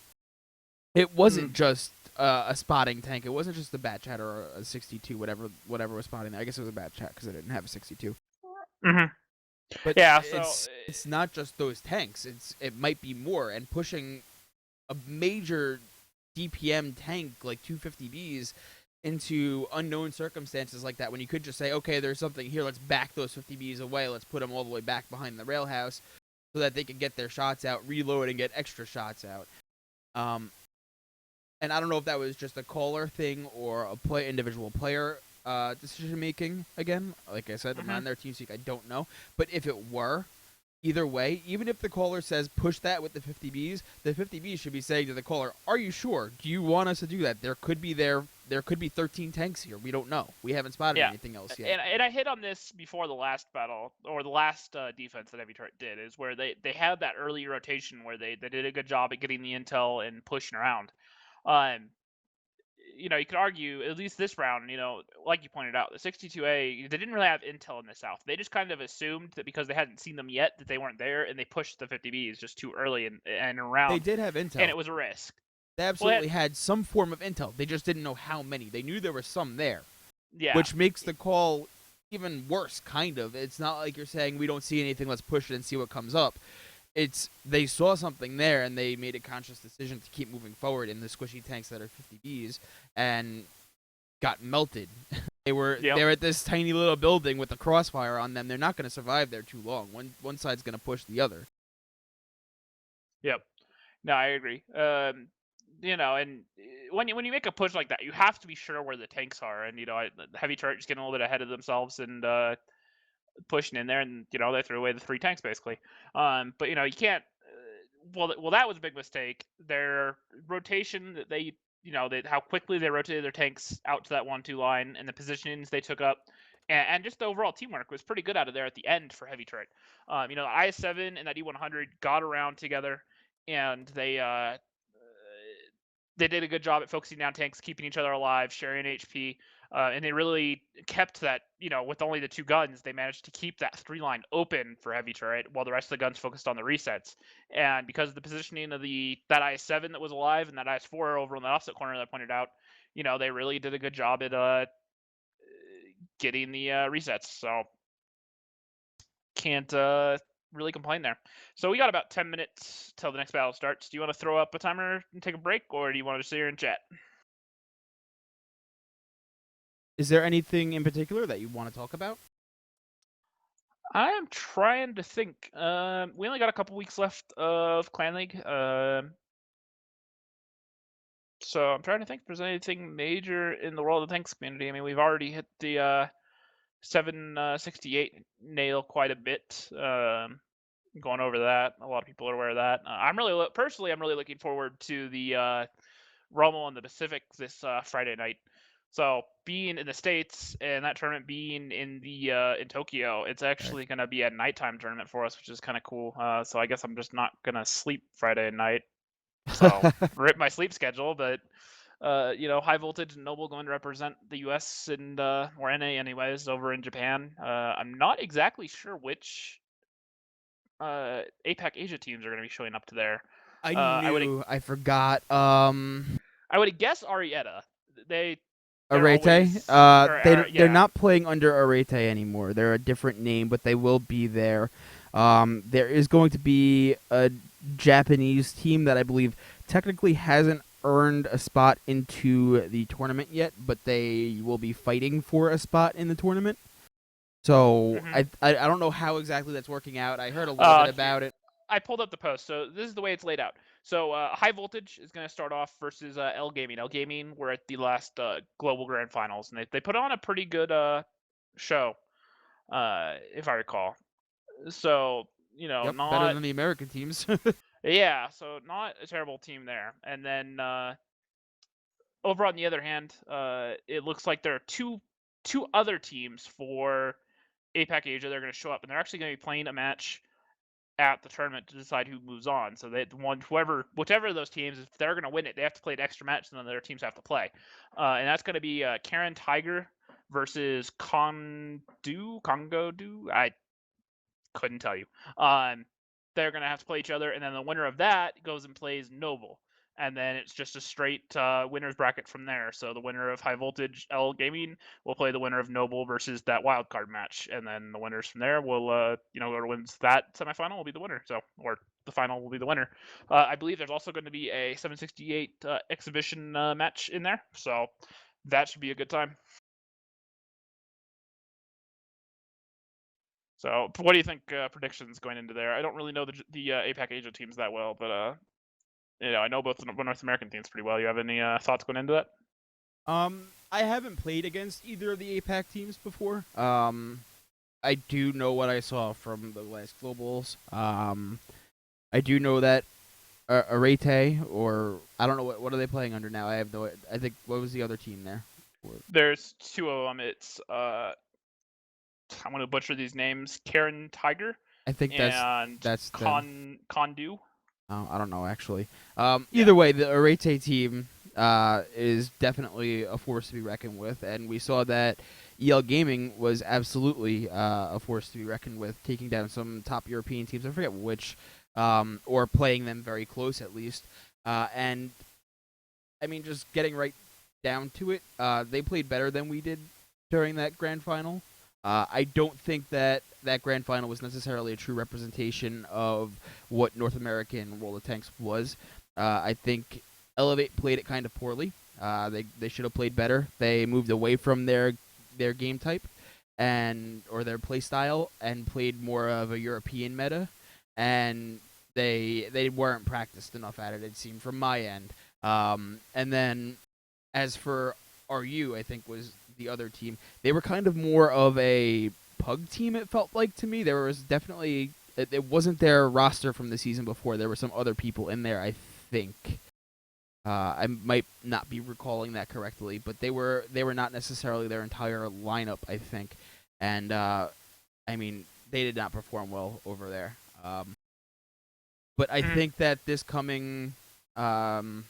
it wasn't just a spotting tank. It wasn't just a bat chat or a 62, whatever was spotting there. I guess it was a bat chat because I didn't have a 62. Mm-hmm. But Yeah, it's not just those tanks. It might be more, and pushing a major DPM tank like 250Bs into unknown circumstances like that when you could just say, okay, there's something here, let's back those 50Bs away, let's put them all the way back behind the rail house so that they can get their shots out, reload, and get extra shots out. And I don't know if that was just a caller thing or a individual player decision making. Again, like I said, I'm not in their team speak. I don't know. But if it were, either way, even if the caller says push that with the 50Bs, the 50Bs should be saying to the caller, "Are you sure? Do you want us to do that? There could be 13 tanks here. We don't know. We haven't spotted anything else yet." And I hit on this before the last battle, or the last defense that Heavy Turret did, is where they had that early rotation where they did a good job at getting the intel and pushing around. You could argue, at least this round, like you pointed out, the 62A, they didn't really have intel in the South. They just kind of assumed that because they hadn't seen them yet that they weren't there, and they pushed the 50Bs just too early and around. They did have intel. And it was a risk. They absolutely had some form of intel. They just didn't know how many. They knew there were some there. Yeah. Which makes the call even worse, kind of. It's not like you're saying we don't see anything, let's push it and see what comes up. It's they saw something there and they made a conscious decision to keep moving forward in the squishy tanks that are 50Bs and got melted. They were they're at this tiny little building with a crossfire on them. They're not going to survive there too long. One side's going to push the other. Yep. No, I agree. And when you make a push like that, you have to be sure where the tanks are. And Heavy Turret just getting a little bit ahead of themselves and pushing in there, and they threw away the 3 tanks basically. But you can't. Well, that was a big mistake. Their rotation, how quickly they rotated their tanks out to that 1-2 line, and the positionings they took up, and just the overall teamwork was pretty good out of there at the end for Heavy Turret. The IS-7 and that E-100 got around together, and they did a good job at focusing down tanks, keeping each other alive, sharing HP, and they really kept that, with only the 2 guns, they managed to keep that 3 line open for Heavy Turret while the rest of the guns focused on the resets. And because of the positioning of that IS-7 that was alive and that IS-4 over on the opposite corner that I pointed out, they really did a good job at getting the resets. So can't really complain there. So we got about 10 minutes till the next battle starts. Do you want to throw up a timer and take a break, or do you want to sit here and chat? Is there anything in particular that you want to talk about? I am trying to think. We only got a couple weeks left of Clan League. So I'm trying to think if there's anything major in the world of the tanks community. I mean, we've already hit the 768 nail quite a bit. Going over that, a lot of people are aware of that. I'm really looking forward to the Rumble in the Pacific this Friday night. So being in the States and that tournament being in Tokyo, it's actually going to be a nighttime tournament for us, which is kind of cool. So I guess I'm just not going to sleep Friday night. So rip my sleep schedule, but High Voltage and Noble going to represent the U.S. and or NA anyways over in Japan. I'm not exactly sure which APAC Asia teams are going to be showing up to there. I forgot. I would guess Arietta. Arete. They're not playing under Arete anymore. They're a different name, but they will be there. There is going to be a Japanese team that I believe technically hasn't earned a spot into the tournament yet, but they will be fighting for a spot in the tournament. So I don't know how exactly that's working out. I heard a little bit about it. I pulled up the post. So this is the way it's laid out. So High Voltage is going to start off versus L Gaming. L Gaming were at the last Global Grand Finals, and they put on a pretty good show, if I recall. So Yep, better not than the American teams. yeah, so not a terrible team there. And then over on the other hand, it looks like there are two other teams for APAC Asia. They're going to show up, and they're actually going to be playing a match at the tournament to decide who moves on. So they whichever of those teams, if they're going to win it, they have to play an extra match, and then their teams have to play. And that's going to be Karen Tiger versus Congo Do. I couldn't tell you. They're going to have to play each other, and then the winner of that goes and plays Noble. And then it's just a straight winners bracket from there. So the winner of High Voltage L Gaming will play the winner of Noble versus that wild card match, and then the winners from there will, whoever wins that semifinal will be the winner. So, or the final will be the winner. I believe there's also going to be a 768 exhibition match in there, so that should be a good time. So, what do you think predictions going into there? I don't really know the APAC Asia teams that well, but I know both the North American teams pretty well. You have any thoughts going into that? I haven't played against either of the APAC teams before. I do know what I saw from the last globals. I do know that Arete, or I don't know what are they playing under now. I have no. I think what was the other team there? There's two of them. It's I'm gonna butcher these names. Karen Tiger. I think and that's Kondu. Oh, I don't know actually. Either way, the Arete team is definitely a force to be reckoned with, and we saw that EL Gaming was absolutely a force to be reckoned with, taking down some top European teams. I forget which, or playing them very close at least. And I mean, just getting right down to it, they played better than we did during that grand final. I don't think that grand final was necessarily a true representation of what North American World of Tanks was. I think Elevate played it kind of poorly. They should have played better. They moved away from their game type or their play style and played more of a European meta, and they weren't practiced enough at it. It seemed from my end. And then as for RU, I think was the other team. They were kind of more of a pug team, it felt like to me. There was definitely it wasn't their roster from the season before. There were some other people in there, I think. I might not be recalling that correctly, but they were not necessarily their entire lineup, I think. And I mean, they did not perform well over there. But I think that this coming Rumble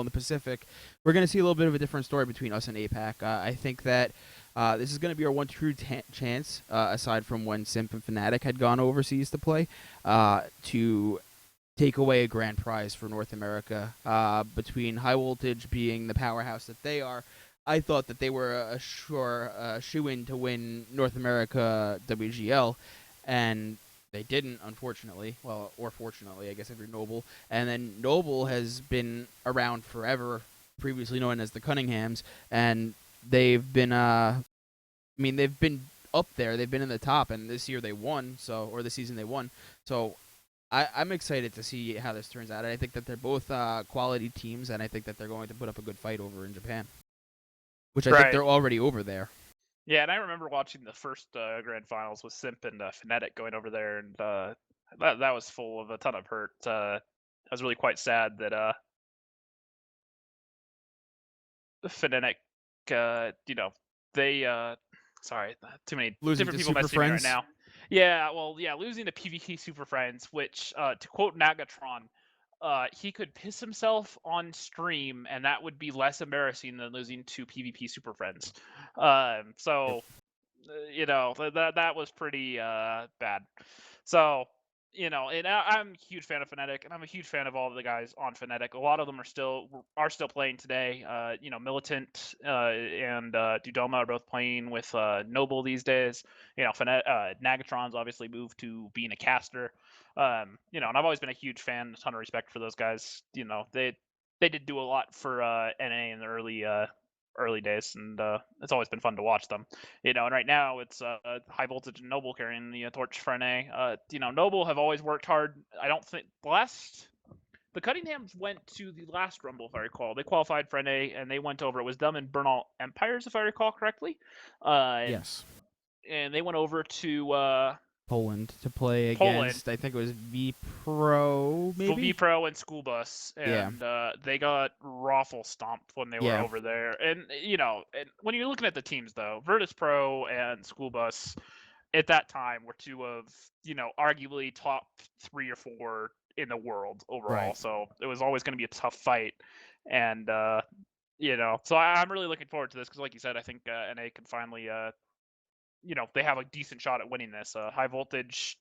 in the Pacific, we're going to see a little bit of a different story between us and APAC. I think that this is going to be our one true chance, aside from when Simp and Fnatic had gone overseas to play, to take away a grand prize for North America. Between High Voltage being the powerhouse that they are, I thought that they were a sure shoe-in to win North America WGL, and they didn't, unfortunately. Well, or fortunately, I guess, if you're Noble. And then Noble has been around forever, previously known as the Cunninghams, and they've been, they've been up there. They've been in the top, and this year they won, or this season they won. So I'm excited to see how this turns out. I think that they're both quality teams, and I think that they're going to put up a good fight over in Japan, which I think they're already over there. Yeah, and I remember watching the first grand finals with Simp and Fnatic going over there, and that was full of a ton of hurt. I was really quite sad that Fnatic, they sorry, too many losing different to people Super messaging me right Friends. now. Yeah, well, yeah, losing to PvP Super Friends, which to quote Nagatron, he could piss himself on stream, and that would be less embarrassing than losing to PvP Super Friends. So that was pretty bad. So and I'm a huge fan of Fnatic, and I'm a huge fan of all of the guys on Fnatic. A lot of them are still playing today. Militant and Dudoma are both playing with Noble these days. Nagatron's obviously moved to being a caster. And I've always been a huge fan, a ton of respect for those guys. They did do a lot for NA in the early days, and it's always been fun to watch them. And right now it's High Voltage and Noble carrying the torch for NA. Noble have always worked hard. I don't think the last The Cunninghams went to the last Rumble, if I recall. They qualified for NA, and they went over. It was them and Bernal Empires, if I recall correctly. Yes. And they went over to Poland to play Poland. against, I think it was V Pro, maybe? V Pro and School Bus, Yeah. and they got raffle stomped when they were Yeah. over there. And and when you're looking at the teams though, Virtus Pro and School Bus at that time were two of arguably top 3 or 4 in the world overall. Right. So it was always going to be a tough fight, and so I'm really looking forward to this because, like you said, I think NA can finally they have a decent shot at winning this. High Voltage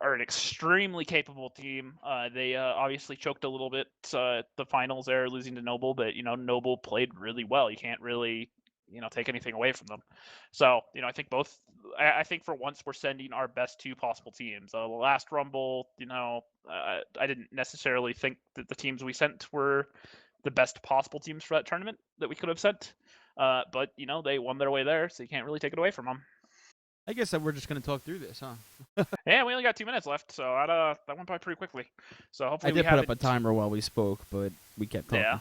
are an extremely capable team. They obviously choked a little bit at the finals there, losing to Noble, but Noble played really well. You can't really take anything away from them. So I think both. I think for once we're sending our best 2 possible teams. The last Rumble, I didn't necessarily think that the teams we sent were the best possible teams for that tournament that we could have sent. But they won their way there, so you can't really take it away from them. I guess that we're just going to talk through this, huh? Yeah, we only got 2 minutes left, so that went by pretty quickly. So hopefully I did we put haven't. up a timer while we spoke, but we kept talking. Yeah.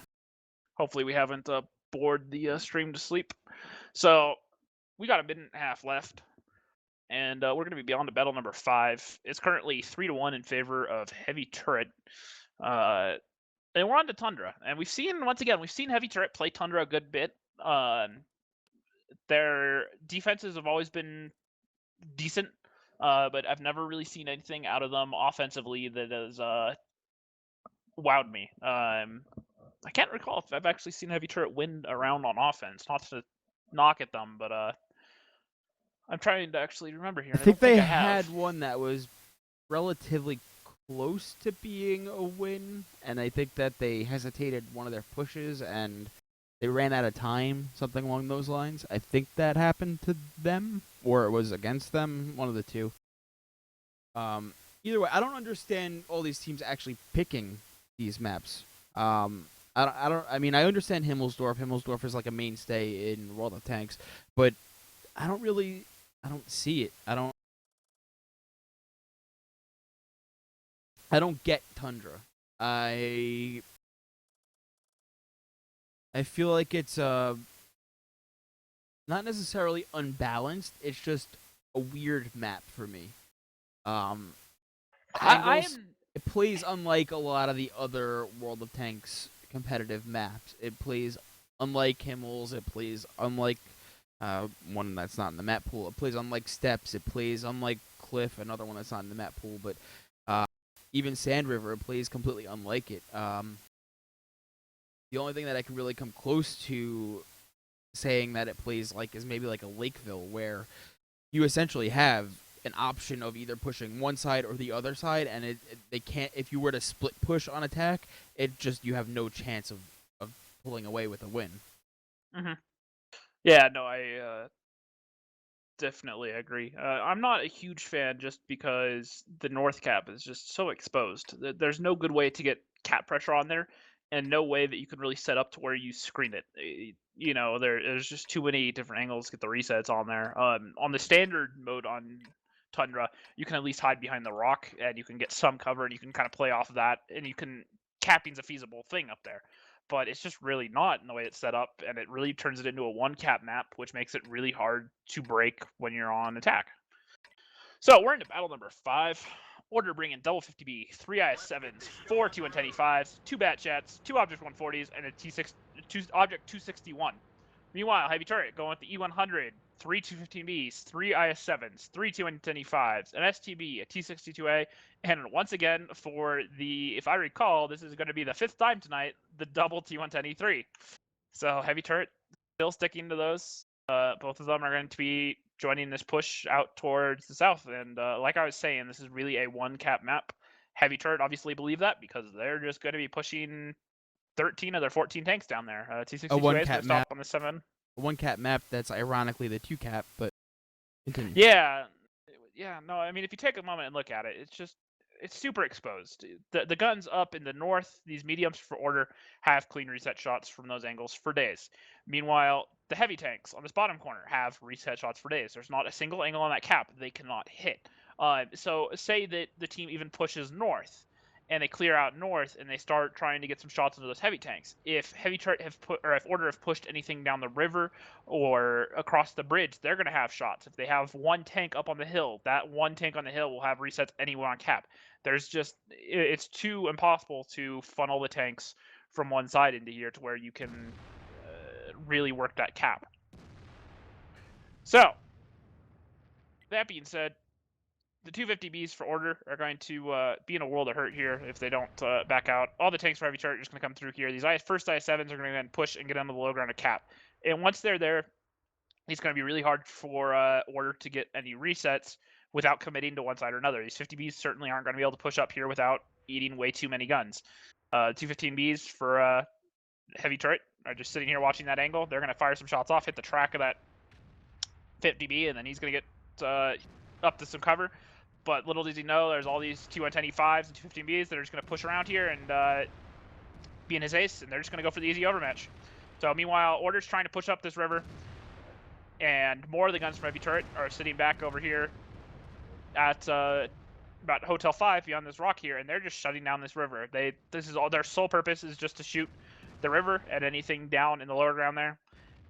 Hopefully we haven't bored the stream to sleep. So we got a minute and a half left, and we're going to be beyond to battle number 5. It's currently 3-1 in favor of Heavy Turret. And we're on to Tundra, and we've seen Heavy Turret play Tundra a good bit. Their defenses have always been decent, but I've never really seen anything out of them offensively that has wowed me. I can't recall if I've actually seen Heavy Turret win a round on offense. Not to knock at them, but I'm trying to actually remember here. I think don't they I have. had one that was relatively close to being a win, and I think that they hesitated one of their pushes and they ran out of time, something along those lines. I think that happened to them, or it was against them, one of the two. Either way, I don't understand all these teams actually picking these maps. I mean, I understand Himmelsdorf. Himmelsdorf is like a mainstay in World of Tanks, but I don't see it. I don't get Tundra. I feel like it's not necessarily unbalanced. It's just a weird map for me. It plays unlike a lot of the other World of Tanks competitive maps. It plays unlike Himmels. It plays unlike one that's not in the map pool. It plays unlike Steps. It plays unlike Cliff, another one that's not in the map pool. But even Sand River, it plays completely unlike it. The only thing that I can really come close to saying that it plays like is maybe like a Lakeville, where you essentially have an option of either pushing one side or the other side, and they can't. If you were to split push on attack, you have no chance of pulling away with a win. Mm-hmm. Yeah, no, I definitely agree. I'm not a huge fan just because the North Cap is just so exposed. There's no good way to get cap pressure on there, and no way that you can really set up to where you screen it. There's just too many different angles to get the resets on there. On the standard mode on Tundra, you can at least hide behind the rock, and you can get some cover, and you can kind of play off of that, and capping's a feasible thing up there. But it's just really not in the way it's set up, and it really turns it into a one-cap map, which makes it really hard to break when you're on attack. So we're into battle number 5. Order bringing double 50B, 3 IS7s, 4 T110E5s, 2 Bat Jets, 2 Object 140s, and a Object 261. Meanwhile, Heavy Turret going with the E100, 3 215Bs, 3 IS7s, 3 T110E5s, an STB, a T62A, and once again, for if I recall, this is going to be the 5th time tonight, the double T110E3. So Heavy Turret still sticking to those. Both of them are going to be joining this push out towards the south. And like I was saying, this is really a one-cap map. Heavy Turret obviously believe that because they're just going to be pushing 13 of their 14 tanks down there. T62A is going to stop on the 7. A one-cap map that's ironically the 2-cap, but continue. Yeah, no, I mean, if you take a moment and look at it, it's super exposed. The guns up in the north, these mediums for Order, have clean reset shots from those angles for days. Meanwhile, the heavy tanks on this bottom corner have reset shots for days. There's not a single angle on that cap they cannot hit. So say that the team even pushes north, and they clear out north and they start trying to get some shots into those heavy tanks. If heavy turret if order have pushed anything down the river or across the bridge, they're going to have shots. If they have one tank up on the hill, that one tank on the hill will have resets anywhere on cap. It's too impossible to funnel the tanks from one side into here to where you can really work that cap. So that being said, the 250Bs for order are going to be in a world of hurt here if they don't back out. All the tanks for heavy turret are just going to come through here. These first IS-7s are going to then push and get onto the low ground of cap. And once they're there, it's going to be really hard for order to get any resets without committing to one side or another. These 50Bs certainly aren't going to be able to push up here without eating way too many guns. 215Bs for heavy turret are just sitting here watching that angle. They're going to fire some shots off, hit the track of that 50B, and then he's going to get up to some cover. But little does he know, there's all these T110E5s and 215Bs that are just going to push around here and be in his ace, and they're just going to go for the easy overmatch. So meanwhile, Order's trying to push up this river, and more of the guns from heavy turret are sitting back over here at about Hotel 5 beyond this rock here, and they're just shutting down this river. This is all their sole purpose is just to shoot the river and anything down in the lower ground there.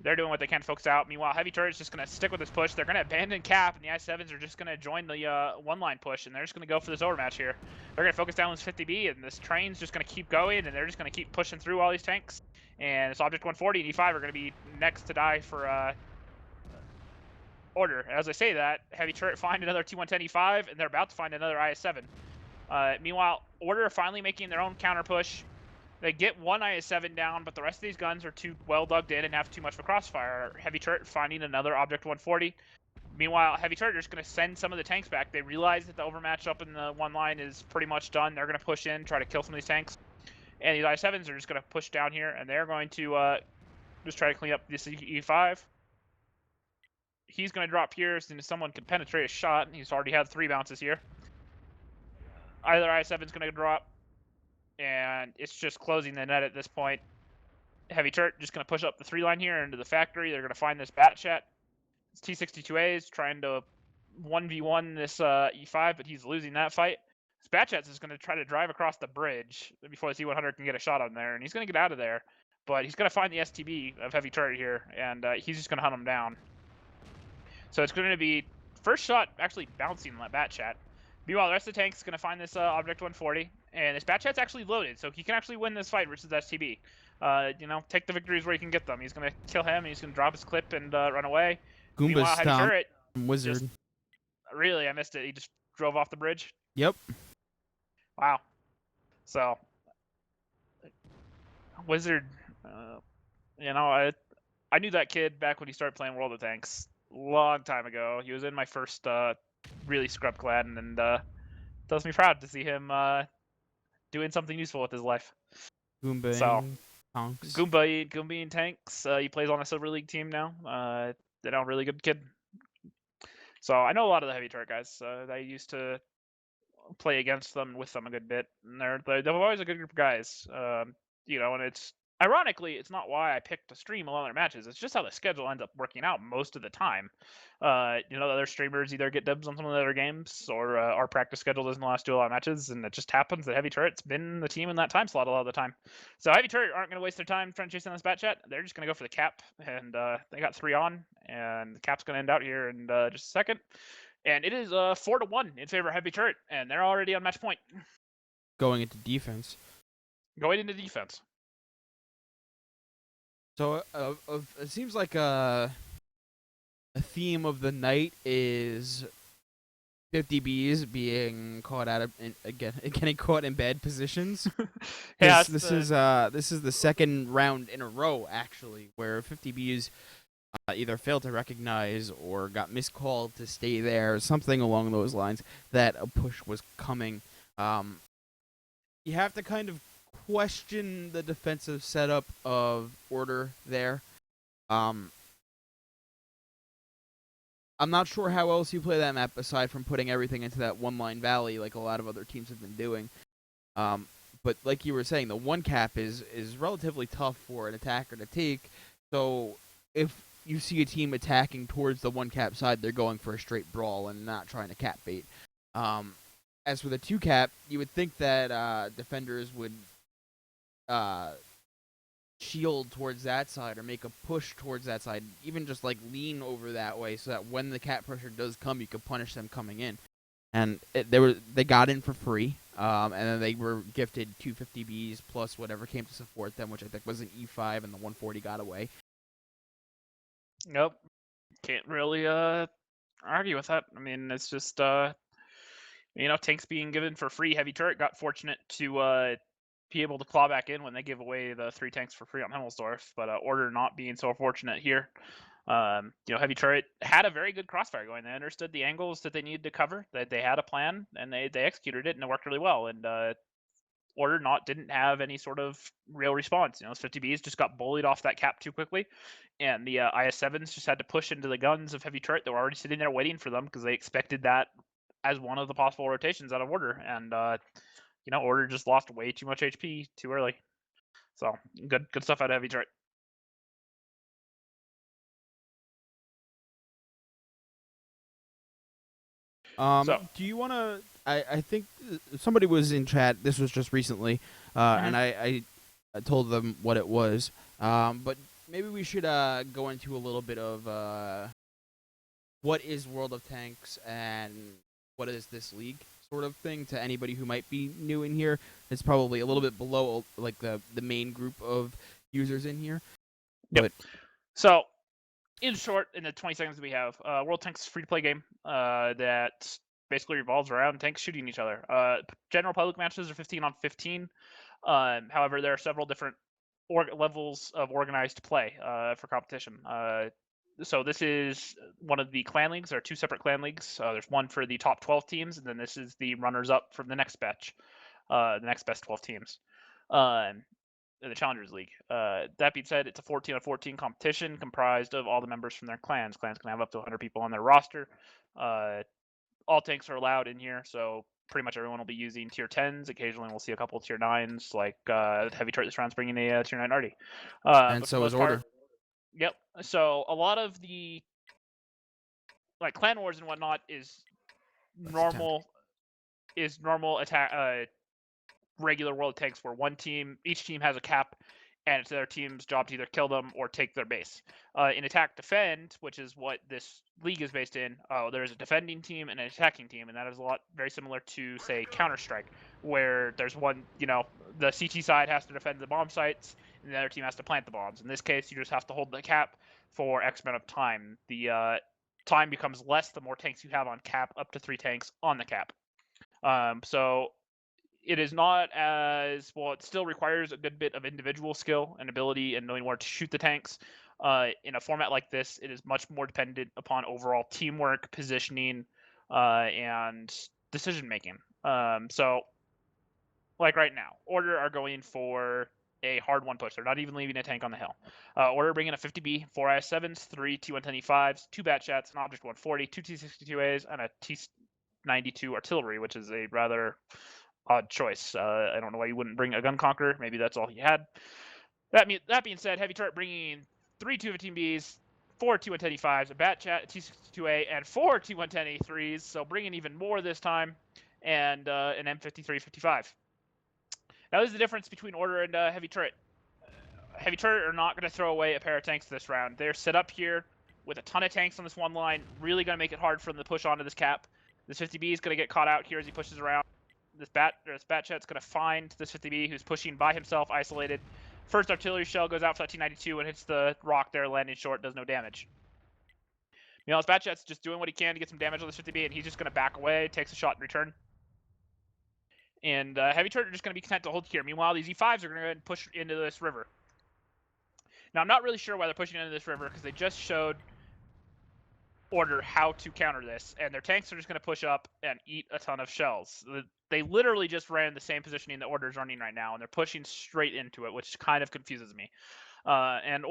They're doing what they can to focus out. Meanwhile, heavy turret's just going to stick with this push. They're going to abandon cap, and the I-7s are just going to join the one-line push, and they're just going to go for this overmatch here. They're going to focus down this 50B, and this train's just going to keep going, and they're just going to keep pushing through all these tanks. And this Object 140 and E5 are going to be next to die for order. As I say that, heavy turret find another T110 E5, and they're about to find another IS-7. Meanwhile, order are finally making their own counter push. They get one IS-7 down, but the rest of these guns are too well dug in and have too much of a crossfire. Heavy turret finding another Object 140. Meanwhile, heavy turret is going to send some of the tanks back. They realize that the overmatch up in the one line is pretty much done. They're going to push in, try to kill some of these tanks. And these IS-7s are just going to push down here, and they're going to just try to clean up this E5. He's going to drop here as soon as someone can penetrate a shot. He's already had 3 bounces here. Either IS-7's going to drop, and it's just closing the net at this point. Heavy turret just going to push up the 3 line here into the factory. They're going to find this bat chat. It's T-62As trying to 1v1 this E5, but he's losing that fight. This bat chat is going to try to drive across the bridge before the C-100 can get a shot on there, and he's going to get out of there. But he's going to find the STB of heavy turret here, and he's just going to hunt him down. So it's going to be first shot actually bouncing on that bat chat. Meanwhile, the rest of the tank's going to find this Object 140, and this bat chat's actually loaded, so he can actually win this fight versus STB. Take the victories where you can get them. He's going to kill him, and he's going to drop his clip and run away. Goomba Heavy turret, Wizard. Really, I missed it. He just drove off the bridge. Yep. Wow. So, Wizard, I knew that kid back when he started playing World of Tanks. Long time ago. He was in my first really scrub clan, and does me proud to see him doing something useful with his life. Goomba so, Tanks. Goomba and Tanks. He plays on a Silver League team now. Really good kid. So I know a lot of the heavy turret guys. I used to play against them, with them a good bit, and they're always a good group of guys. And it's ironically, it's not why I picked to stream a lot of their matches. It's just how the schedule ends up working out most of the time. The other streamers either get dibs on some of the other games, or our practice schedule doesn't allow us to do a lot of matches, and it just happens that heavy turret's been the team in that time slot a lot of the time. So heavy turret aren't going to waste their time trying to chase down this bat chat. They're just going to go for the cap, and they got 3 on, and the cap's going to end out here in just a second. And it is 4-1 in favor of heavy turret, and they're already on match point. Going into defense. So it seems like a theme of the night is 50Bs being caught getting caught in bad positions. Yeah, this is the second round in a row actually where 50Bs either failed to recognize or got miscalled to stay there, something along those lines, that a push was coming. You have to kind of question the defensive setup of order there. I'm not sure how else you play that map aside from putting everything into that one-line valley like a lot of other teams have been doing. But like you were saying, the one cap is relatively tough for an attacker to take. So if you see a team attacking towards the one cap side, they're going for a straight brawl and not trying to cap bait. as for the 2-cap, you would think that defenders would shield towards that side or make a push towards that side, even just like lean over that way, so that when the cap pressure does come, you could punish them coming in. And they got in for free, and then they were gifted 250Bs plus whatever came to support them, which I think was an E5, and the 140 got away. Nope, can't really argue with that. I mean, it's just tanks being given for free. Heavy turret got fortunate to be able to claw back in when they give away the 3 tanks for free on Himmelsdorf, but order not being so fortunate here. Heavy turret had a very good crossfire going. They understood the angles that they needed to cover. That they had a plan and they executed it, and it worked really well. And order not didn't have any sort of real response. Those 50Bs just got bullied off that cap too quickly, and the IS7s just had to push into the guns of heavy turret that were already sitting there waiting for them because they expected that as one of the possible rotations out of order. And order just lost way too much HP too early. So good stuff out of heavy turret. Do you want to? I think somebody was in chat. This was just recently, and I told them what it was. But maybe we should go into a little bit of what is World of Tanks and what is this league sort of thing to anybody who might be new in here. It's probably a little bit below like the main group of users in here. Yep. So, in short, in the 20 seconds we have, World Tanks is a free-to-play game that basically revolves around tanks shooting each other. General public matches are 15 on 15. However, there are several different levels of organized play for competition. So this is one of the clan leagues. There are 2 separate clan leagues. There's one for the top 12 teams, and then this is the runners-up from the next batch, the next best 12 teams. The Challengers League. That being said, it's a 14 on 14 competition comprised of all the members from their clans. Clans can have up to 100 people on their roster. All tanks are allowed in here, so pretty much everyone will be using tier 10s. Occasionally we'll see a couple of tier 9s, like heavy turret this round's bringing a tier 9 Artie. And so is order. Yep. So a lot of the clan wars and whatnot is normal attack regular world tanks where each team has a cap, and it's their team's job to either kill them or take their base. In attack defend, which is what this league is based in, there's a defending team and an attacking team, and that is very similar to, say, Counter-Strike, where there's one, the CT side has to defend the bomb sites, and the other team has to plant the bombs. In this case, you just have to hold the cap for X amount of time. The time becomes less the more tanks you have on cap, up to 3 tanks on the cap. So it is not as well. It still requires a good bit of individual skill and ability and knowing where to shoot the tanks. In a format like this, it is much more dependent upon overall teamwork, positioning, and decision making. So, like right now, Order are going for a hard one push. They're not even leaving a tank on the hill. Order bringing a 50B, 4 IS7s, 3 T110E5s, 2 Batchats, an Object 140, 2 T62As, and a T92 artillery, which is a rather odd choice. I don't know why you wouldn't bring a gun conqueror. Maybe that's all he had. That being said, heavy turret bringing 3 215Bs, 4 T110E5s, a Batchat, a T62A, and 4 T110E3s. So bringing even more this time, and an M53-55. Now, this is the difference between Order and heavy turret. Heavy turret are not going to throw away a pair of tanks this round. They're set up here with a ton of tanks on this one line. Really going to make it hard for them to push onto this cap. This 50B is going to get caught out here as he pushes around. This Batchat's going to find this 50B who's pushing by himself, isolated. First artillery shell goes out for that T92 and hits the rock there, landing short, does no damage. This Batchat's just doing what he can to get some damage on this 50B, and he's just going to back away, takes a shot in return. And heavy turret are just going to be content to hold here. Meanwhile, these E5s are going to push into this river. Now, I'm not really sure why they're pushing into this river, because they just showed Order how to counter this, and their tanks are just going to push up and eat a ton of shells. They literally just ran the same positioning that Order's running right now, and they're pushing straight into it, which kind of confuses me. And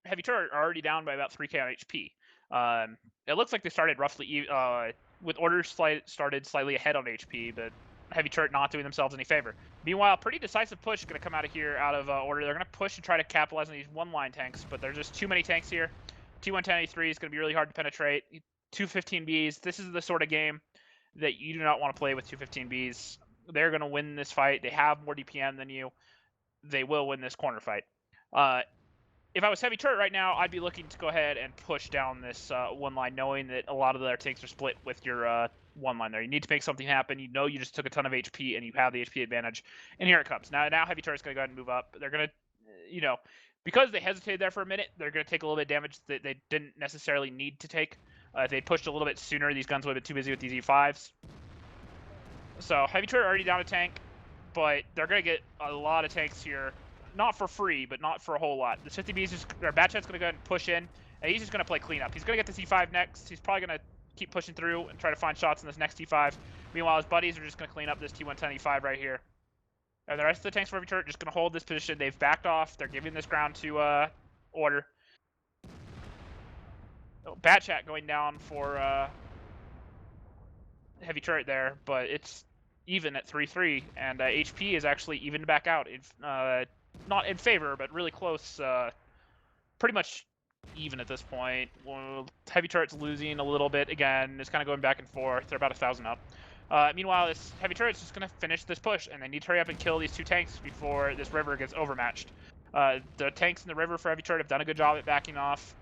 heavy turret are already down by about 3k on HP. It looks like they started roughly with Order started slightly ahead on HP, but heavy turret not doing themselves any favor. Meanwhile, pretty decisive push is going to come out of Order. They're going to push and try to capitalize on these one-line tanks, but there's just too many tanks here. T110E3 is going to be really hard to penetrate. 215Bs. This is the sort of game that you do not want to play with 215Bs. They're going to win this fight. They have more DPM than you. They will win this corner fight. If I was heavy turret right now, I'd be looking to go ahead and push down this one line, knowing that a lot of their tanks are split with your one line there. You need to make something happen. You know you just took a ton of HP, and you have the HP advantage. And here it comes. Now heavy turret's going to go ahead and move up. They're going to, because they hesitated there for a minute, they're going to take a little bit of damage that they didn't necessarily need to take. If they'd pushed a little bit sooner, these guns would have been too busy with these E5s. So heavy turret already down a tank, but they're going to get a lot of tanks here. Not for free, but not for a whole lot. This 50B is just, or Batchat's going to go ahead and push in, and he's just going to play cleanup. He's going to get this E5 next. He's probably going to keep pushing through and try to find shots in this next E5. Meanwhile, his buddies are just going to clean up this T110 E5 right here. And the rest of the tanks for heavy turret just going to hold this position. They've backed off. They're giving this ground to Order. Oh, Batchat going down for heavy turret there, but it's even at 3-3, and HP is actually evened back out. Not in favor, but really close. Pretty much even at this point. Well, heavy turret's losing a little bit again. It's kind of going back and forth. They're about 1,000 up. Meanwhile, this heavy turret's just going to finish this push, and they need to hurry up and kill these two tanks before this river gets overmatched. The tanks in the river for heavy turret have done a good job at backing off.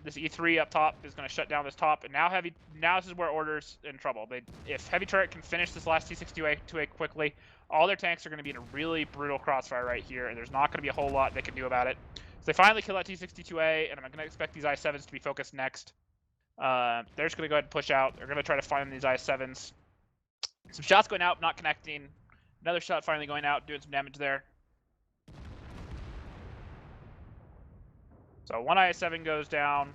This E3 up top is going to shut down this top, and now this is where Order's in trouble. If heavy turret can finish this last T62A quickly, all their tanks are going to be in a really brutal crossfire right here, and there's not going to be a whole lot they can do about it. So they finally kill that T62A, and I'm going to expect these I7s to be focused next. They're just going to go ahead and push out. They're going to try to find these I7s. Some shots going out, not connecting. Another shot finally going out, doing some damage there. So one I7 goes down.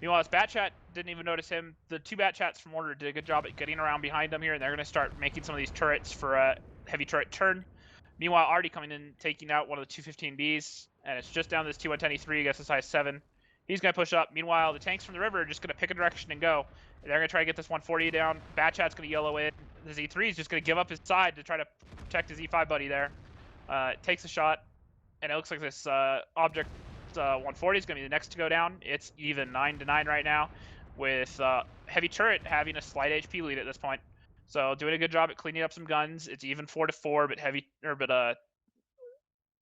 Meanwhile, this Batchat didn't even notice him. The two Batchats from Order did a good job at getting around behind him here, and they're going to start making some of these turrets for a heavy turret turn. Meanwhile, already coming in, taking out one of the 215Bs, and it's just down this T110E3 against this I7. He's going to push up. Meanwhile, the tanks from the river are just going to pick a direction and go. And they're going to try to get this 140 down. Batchat's going to yellow in. The Z3 is just going to give up his side to try to protect his E5 buddy there. Takes a shot, and it looks like this object 140 is going to be the next to go down. It's even 9-9 right now, with heavy turret having a slight HP lead at this point. So doing a good job at cleaning up some guns. It's even 4-4, but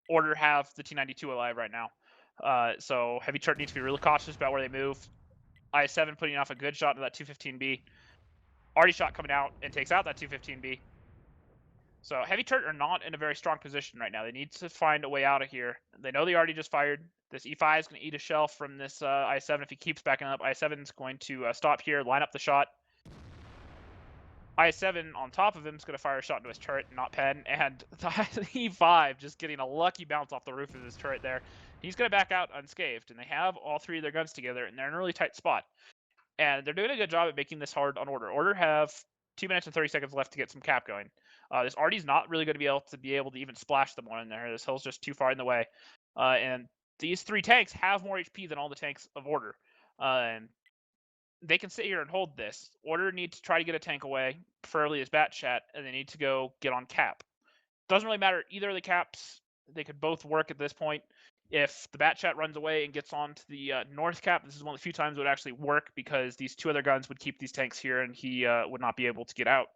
Order have the T92 alive right now. So heavy turret needs to be really cautious about where they move. I7 putting off a good shot to that 215B. Arty shot coming out and takes out that 215B. So heavy turret are not in a very strong position right now. They need to find a way out of here. They know they already just fired. This E5 is going to eat a shell from this I7 if he keeps backing up. I7 is going to stop here, line up the shot. I7 on top of him is going to fire a shot into his turret, not Penn. And the E5 just getting a lucky bounce off the roof of his turret there. He's going to back out unscathed, and they have all three of their guns together, and they're in a really tight spot. And they're doing a good job at making this hard on Order. Order have 2 minutes and 30 seconds left to get some cap going. This Arty's not really going to be able to even splash them one in there. This hill's just too far in the way. And these three tanks have more HP than all the tanks of Order. And they can sit here and hold this. Order needs to try to get a tank away, preferably as Batchat, and they need to go get on cap. Doesn't really matter either of the caps. They could both work at this point. If the Batchat runs away and gets on to the north cap, this is one of the few times it would actually work, because these two other guns would keep these tanks here, and he would not be able to get out.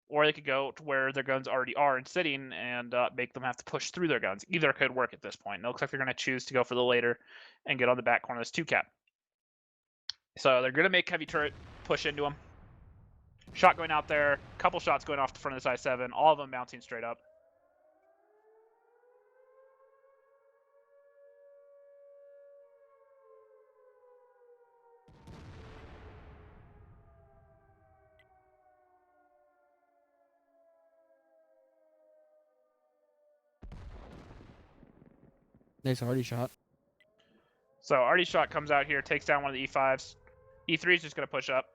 Or they could go to where their guns already are and sitting, and make them have to push through their guns. Either could work at this point. And it looks like they're going to choose to go for the later and get on the back corner of this 2 cap. So they're going to make heavy turret push into him. Shot going out there. Couple shots going off the front of this I7. All of them bouncing straight up. Nice Arty shot. So Arty shot comes out here, takes down one of the E5s. E3 is just going to push up.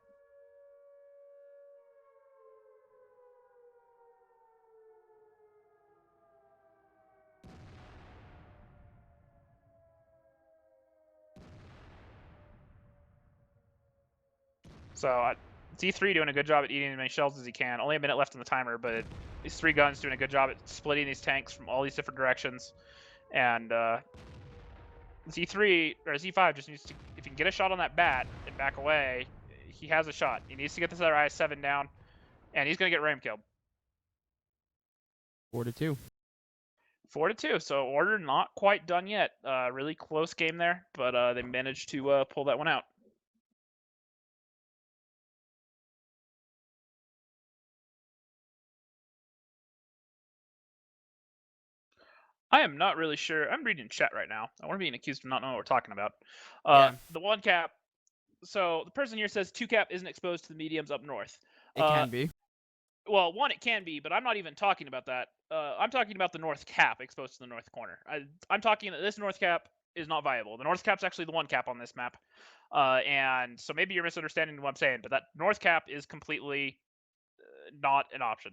So E3 doing a good job at eating as many shells as he can. Only a minute left on the timer, but these 3 guns doing a good job at splitting these tanks from all these different directions. And Z3 or Z5 just needs to, if he can get a shot on that bat and back away, he has a shot. He needs to get this other IS-7 down, and he's going to get ram killed. 4-2. 4-2. So order not quite done yet. Really close game there, but they managed to pull that one out. I am not really sure. I'm reading chat right now. I want to be accused of not knowing what we're talking about. Yeah. The one cap. So the person here says 2 cap isn't exposed to the mediums up north. It can be. Well, one, it can be, but I'm not even talking about that. I'm talking about the north cap exposed to the north corner. I'm talking that this north cap is not viable. The north cap's actually the 1 cap on this map. And so maybe you're misunderstanding what I'm saying, but that north cap is completely not an option.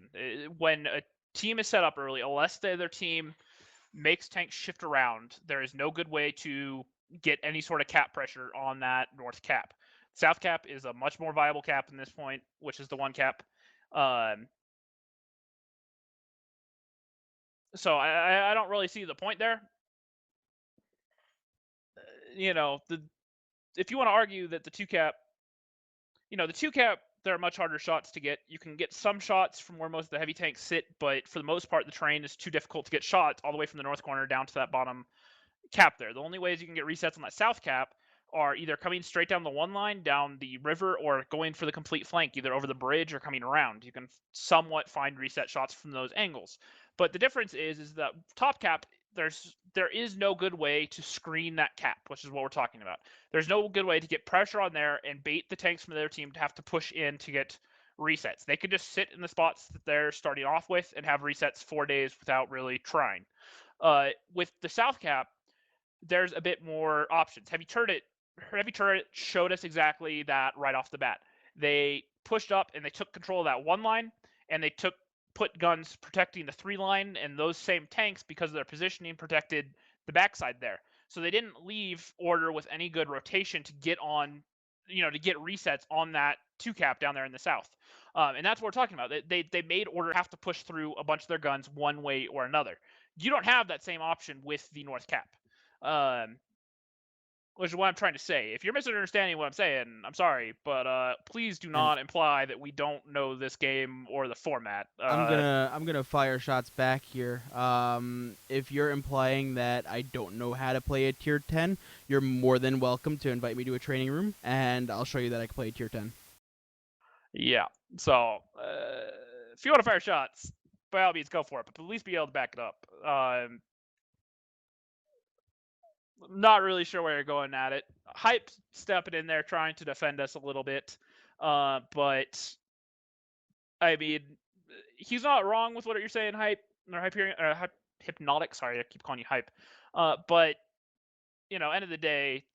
When a team is set up early, unless the other team makes tanks shift around, there is no good way to get any sort of cap pressure on that north cap. South cap is a much more viable cap in this point, which is the 1 cap. So I don't really see the point there. If you want to argue that the 2 cap, the 2 cap, there are much harder shots to get. You can get some shots from where most of the heavy tanks sit, but for the most part, the terrain is too difficult to get shots all the way from the north corner down to that bottom cap there. The only ways you can get resets on that south cap are either coming straight down the 1 line down the river or going for the complete flank, either over the bridge or coming around. You can somewhat find reset shots from those angles. But the difference is that top cap, there is no good way to screen that cap, which is what we're talking about. There's no good way to get pressure on there and bait the tanks from their team to have to push in to get resets. They could just sit in the spots that they're starting off with and have resets 4 days without really trying. With the south cap, there's a bit more options. Heavy Turret showed us exactly that right off the bat. They pushed up and they took control of that 1 line, and they put guns protecting the 3 line, and those same tanks, because of their positioning, protected the backside there. So they didn't leave order with any good rotation to get on, to get resets on that 2 cap down there in the south. And that's what we're talking about. They made order have to push through a bunch of their guns one way or another. You don't have that same option with the north cap. Which is what I'm trying to say. If you're misunderstanding what I'm saying, I'm sorry, but please do not imply that we don't know this game or the format. I'm gonna fire shots back here. If you're implying that I don't know how to play a tier 10, you're more than welcome to invite me to a training room, and I'll show you that I can play a tier 10. Yeah. So if you want to fire shots, by all means, go for it. But at least be able to back it up. Not really sure where you're going at it. Hype stepping in there trying to defend us a little bit, but I mean, he's not wrong with what you're saying, Hype or Hypnotic. Sorry, I keep calling you Hype. But end of the day,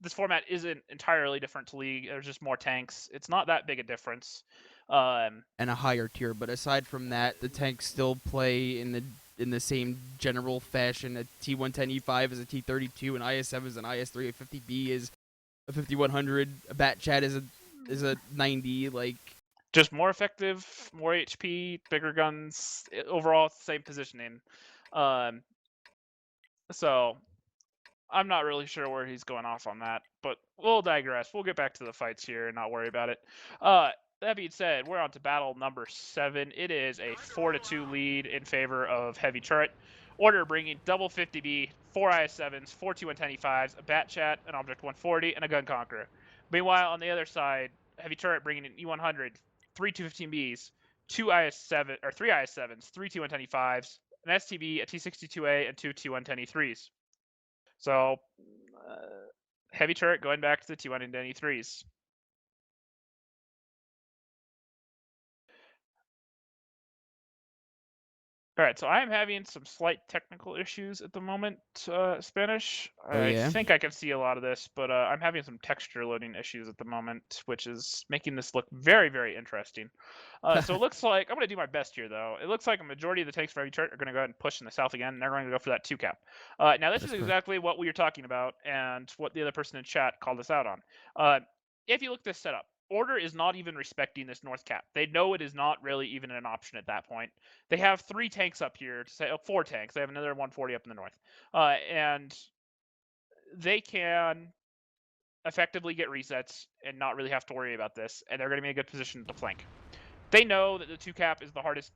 this format isn't entirely different to League. There's just more tanks. It's not that big a difference. And a higher tier, but aside from that, the tanks still play in the same general fashion. A T110E5 is a T32, an IS-7 is an IS-3, a 50B is a 5100, a Bat Chat is a 90. Like, just more effective, more HP, bigger guns. Overall, it's the same positioning. So I'm not really sure where he's going off on that, but we'll digress. We'll get back to the fights here and not worry about it. That being said, we're on to battle number 7. It is a 4-2 lead in favor of Heavy Turret. Order bringing double 50B, 4 IS-7s, 4 T110E5s, a Bat Chat, an Object 140, and a Gun Conqueror. Meanwhile, on the other side, Heavy Turret bringing an E100, 3 215Bs, 3 IS-7s, 3 T110E5s, an STB, a T62A, and 2 T110E3s. So, Heavy Turret going back to the T110E3s. All right, so I am having some slight technical issues at the moment, Spanish. yeah? I think I can see a lot of this, but I'm having some texture loading issues at the moment, which is making this look very, very interesting. So it looks like, I'm going to do my best here, though. It looks like a majority of the tanks for Heavy Turret are going to go ahead and push in the south again, and they're going to go for that 2 cap. Now, this is exactly what we were talking about and what the other person in chat called us out on. If you look at this setup, Order is not even respecting this north cap. They know it is not really even an option at that point. They have 3 tanks up here to say, 4 tanks. They have another 140 up in the north. And they can effectively get resets and not really have to worry about this, and they're going to be in a good position to flank. They know that the 2 cap is the hardest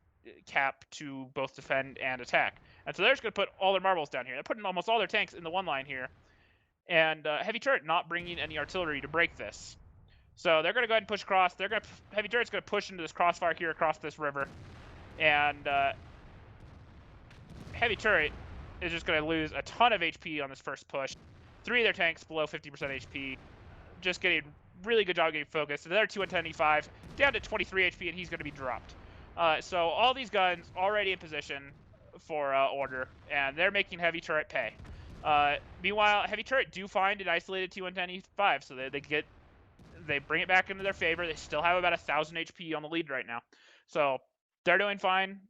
cap to both defend and attack, and so they're just going to put all their marbles down here. They're putting almost all their tanks in the one line here, and heavy turret not bringing any artillery to break this. So they're going to go ahead and push across. Heavy turret's going to push into this crossfire here across this river, and heavy turret is just going to lose a ton of HP on this first push. 3 of their tanks below 50% HP, just getting really good job getting focused. Another 210E5 down to 23 HP, and he's going to be dropped. So all these guns already in position for order, and they're making heavy turret pay. Meanwhile, heavy turret do find an isolated T110E5, so they bring it back into their favor. They still have about 1,000 HP on the lead right now, so they're doing fine.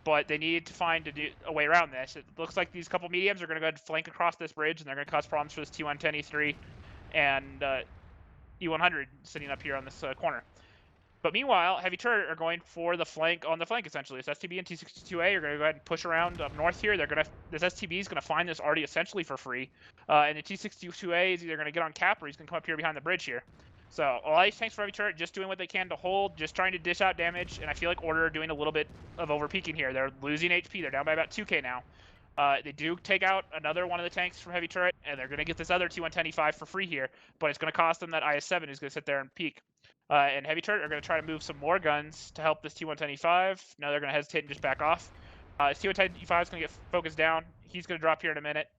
But they need to find a way around this. It looks like these couple mediums are going to go ahead and flank across this bridge, and they're going to cause problems for this T110, E3, and E100 sitting up here on this corner. But meanwhile, heavy turret are going for the flank on the flank, essentially. This STB and T62A are going to go ahead and push around up north here. This STB is going to find this already essentially for free. And the T62A is either going to get on cap or he's going to come up here behind the bridge here. So a lot of these tanks for heavy turret just doing what they can to hold, just trying to dish out damage, and I feel like Order are doing a little bit of over-peaking here. They're losing HP. They're down by about 2k now. They do take out another one of the tanks from heavy turret, and they're going to get this other T110E5 for free here, but it's going to cost them that IS-7 who's going to sit there and peek. And heavy turret are going to try to move some more guns to help this T110E5. No, they're going to hesitate and just back off. This T110E5 is going to get focused down. He's going to drop here in a minute.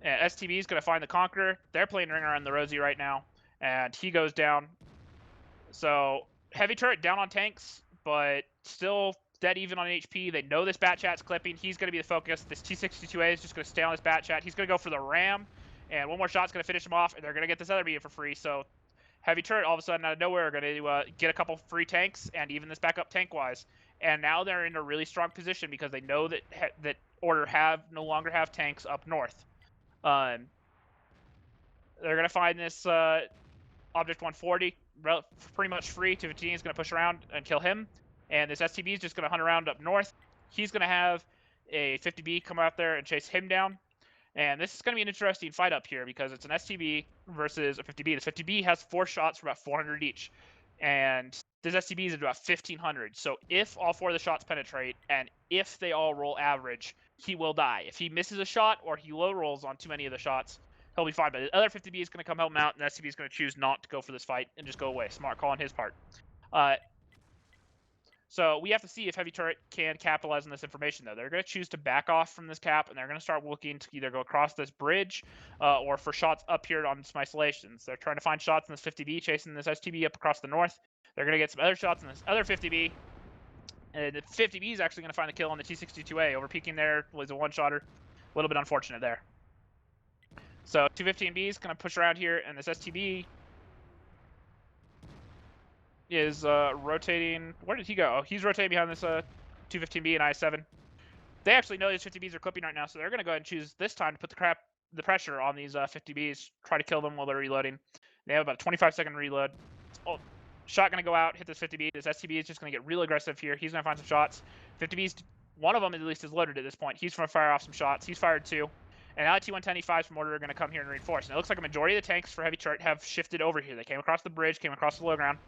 And STB is going to find the Conqueror. They're playing Ring Around the Rosie right now, and he goes down. So heavy turret down on tanks, but still dead even on HP. They know this Bat Chat's clipping. He's going to be the focus. This T62A is just going to stay on this Bat Chat. He's going to go for the Ram, and one more shot's going to finish him off, and they're going to get this other medium for free. So heavy turret, all of a sudden, out of nowhere, are going to get a couple free tanks, and even this backup tank-wise. And now they're in a really strong position because they know that Order no longer have tanks up north. They're going to find this Object 140 pretty much free. 215 is going to push around and kill him. And this STB is just going to hunt around up north. He's going to have a 50B come out there and chase him down. And this is going to be an interesting fight up here because it's an STB versus a 50B. This 50B has 4 shots for about 400 each. And this STB is at about 1,500. So if all 4 of the shots penetrate, and if they all roll average, he will die. If he misses a shot or he low rolls on too many of the shots, he'll be fine. But the other 50B is going to come help him out, and the STB is going to choose not to go for this fight and just go away. Smart call on his part. So we have to see if heavy turret can capitalize on this information, though. They're going to choose to back off from this cap, and they're going to start looking to either go across this bridge or for shots up here on some isolations. They're trying to find shots in this 50B, chasing this STB up across the north. They're going to get some other shots in this other 50B. And the 50B is actually going to find the kill on the T62A. Over-peaking there was a one-shotter. A little bit unfortunate there. So 215B is going to push around here, and this STB is rotating. Where did he go? Oh, he's rotating behind this 215B and IS-7. They actually know these 50Bs are clipping right now, so they're going to go ahead and choose this time to put the pressure on these 50Bs, try to kill them while they're reloading. They have about a 25-second reload. Oh, shot going to go out, hit this 50B. This STB is just going to get real aggressive here. He's going to find some shots. 50Bs, one of them at least is loaded at this point. He's going to fire off some shots. He's fired 2. And now T110E5s from Order are going to come here and reinforce. And it looks like a majority of the tanks for heavy turret have shifted over here. They came across the bridge, came across the low ground.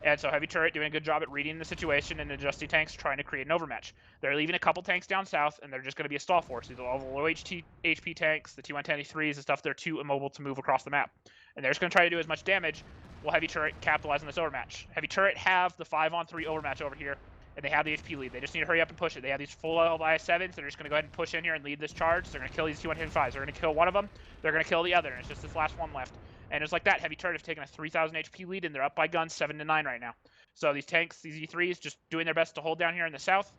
And so heavy turret doing a good job at reading the situation and adjusting tanks, trying to create an overmatch. They're leaving a couple tanks down south, and they're just going to be a stall force. These are all the low HP tanks, the T110E3s and stuff. They're too immobile to move across the map. And they're just going to try to do as much damage while heavy turret capitalize on this overmatch. Heavy turret have the 5-on-3 overmatch over here, and they have the HP lead. They just need to hurry up and push it. They have these full level IS-7s. They're just going to go ahead and push in here and lead this charge. They're going to kill these T110E5s. They're going to kill one of them. They're going to kill the other, and it's just this last one left. And just like that, heavy turret have taken a 3,000 HP lead, and they're up by guns 7-9 right now. So these tanks, these E3s, just doing their best to hold down here in the south.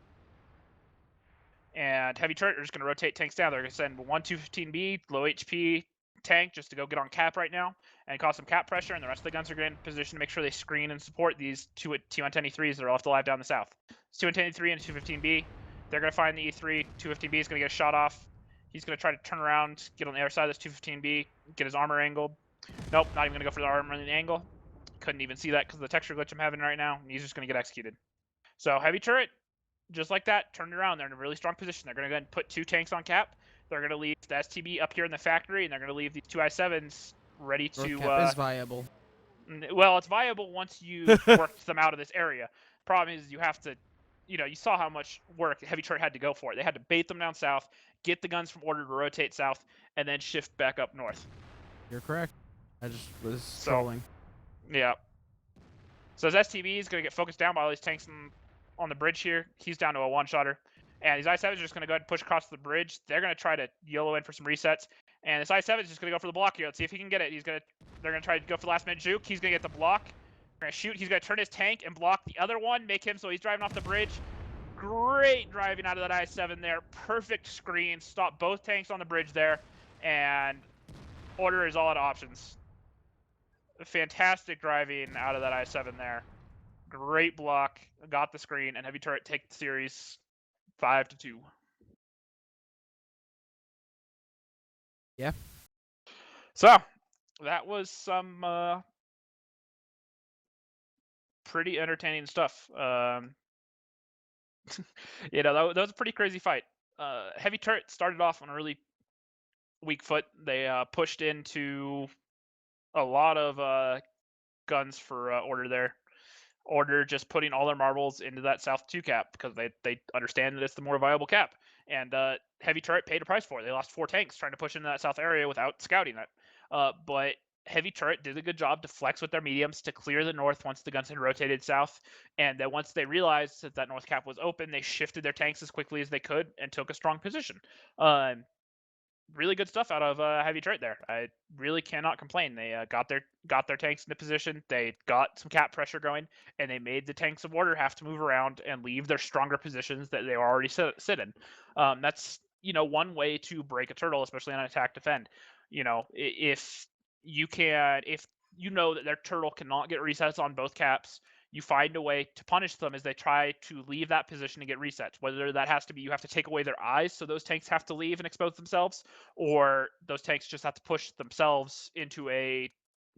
And heavy turret are just going to rotate tanks down. They're going to send one 215B, low HP tank just to go get on cap right now and cause some cap pressure, and the rest of the guns are getting in position to make sure they screen and support these two T110E3s that are left alive down the south. It's T110E3 and 215B. They're going to find the E3. 215B is going to get a shot off. He's going to try to turn around, get on the other side of this 215B, get his armor angled. Nope, not even going to go for the armor in the angle. Couldn't even see that because of the texture glitch I'm having right now. And he's just going to get executed. So heavy turret, just like that, turned around. They're in a really strong position. They're going to go ahead and put 2 tanks on cap. They're going to leave the STB up here in the factory, and they're going to leave these two I7s ready North to. cap is viable. Well, it's viable once you've worked them out of this area. Problem is, you have to, you saw how much work Heavy Turret had to go for it. They had to bait them down south, get the guns from order to rotate south, and then shift back up north. You're correct. I just was trolling. Yeah. So his STB is going to get focused down by all these tanks on the bridge here. He's down to a one-shotter. And these I7s are just going to go ahead and push across the bridge. They're going to try to YOLO in for some resets. And this I7 is just going to go for the block here. Let's see if he can get it. They're going to try to go for the last-minute juke. He's going to get the block. They're going to shoot. He's going to turn his tank and block the other one, make him so he's driving off the bridge. Great driving out of that I7 there. Perfect screen. Stop both tanks on the bridge there. And order is all out of options. Fantastic driving out of that I7 there. Great block. Got the screen, and Heavy Turret take the series 5-2. Yeah. So that was some pretty entertaining stuff. That was a pretty crazy fight. Heavy Turret started off on a really weak foot. They pushed into a lot of guns for order there. Order just putting all their marbles into that South 2 cap because they understand that it's the more viable cap. And Heavy Turret paid a price for it. They lost 4 tanks trying to push into that South area without scouting it. But Heavy Turret did a good job to flex with their mediums to clear the north once the guns had rotated south. And then once they realized that north cap was open, they shifted their tanks as quickly as they could and took a strong position. Really good stuff out of Heavy Turret there. I really cannot complain. They got their tanks into position. They got some cap pressure going, and they made the tanks of order have to move around and leave their stronger positions that they already sit in. That's one way to break a turtle, especially on an attack defend. If you know that their turtle cannot get resets on both caps, you find a way to punish them as they try to leave that position and get resets. Whether that has to be you have to take away their eyes, so those tanks have to leave and expose themselves, or those tanks just have to push themselves into they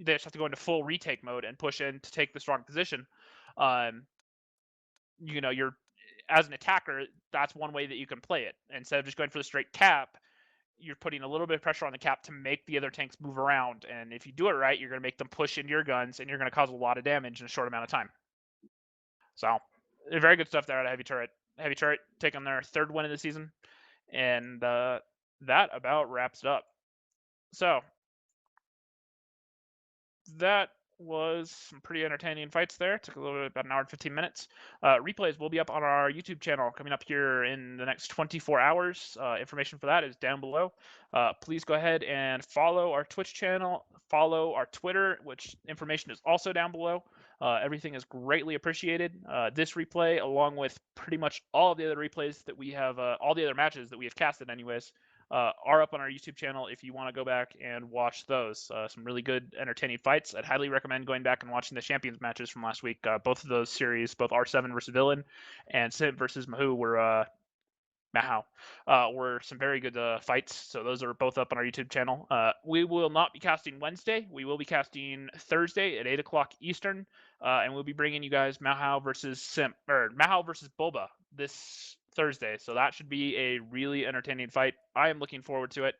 just have to go into full retake mode and push in to take the strong position. You're as an attacker, that's one way that you can play it. Instead of just going for the straight cap, you're putting a little bit of pressure on the cap to make the other tanks move around. And if you do it right, you're going to make them push into your guns, and you're going to cause a lot of damage in a short amount of time. So, very good stuff there out of Heavy Turret. Heavy Turret taking their 3rd win of the season. And that about wraps it up. So, that was some pretty entertaining fights there. Took a little bit, about an hour and 15 minutes. Replays will be up on our YouTube channel coming up here in the next 24 hours. Information for that is down below. Please go ahead and follow our Twitch channel, follow our Twitter, which information is also down below. Everything is greatly appreciated. This replay, along with pretty much all of the other replays that we have, all the other matches that we have casted anyways, are up on our YouTube channel if you want to go back and watch those. Some really good, entertaining fights. I'd highly recommend going back and watching the Champions matches from last week. Both of those series, both R7 versus Villain and Sim versus Mahou were some very good fights. So those are both up on our YouTube channel. We will not be casting Wednesday. We will be casting Thursday at 8 o'clock Eastern. And we'll be bringing you guys Mahou versus Boba this Thursday. So that should be a really entertaining fight. I am looking forward to it.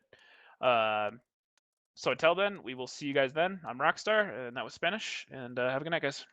So until then, we will see you guys then. I'm Rockstar, and that was Spanish. And have a good night, guys.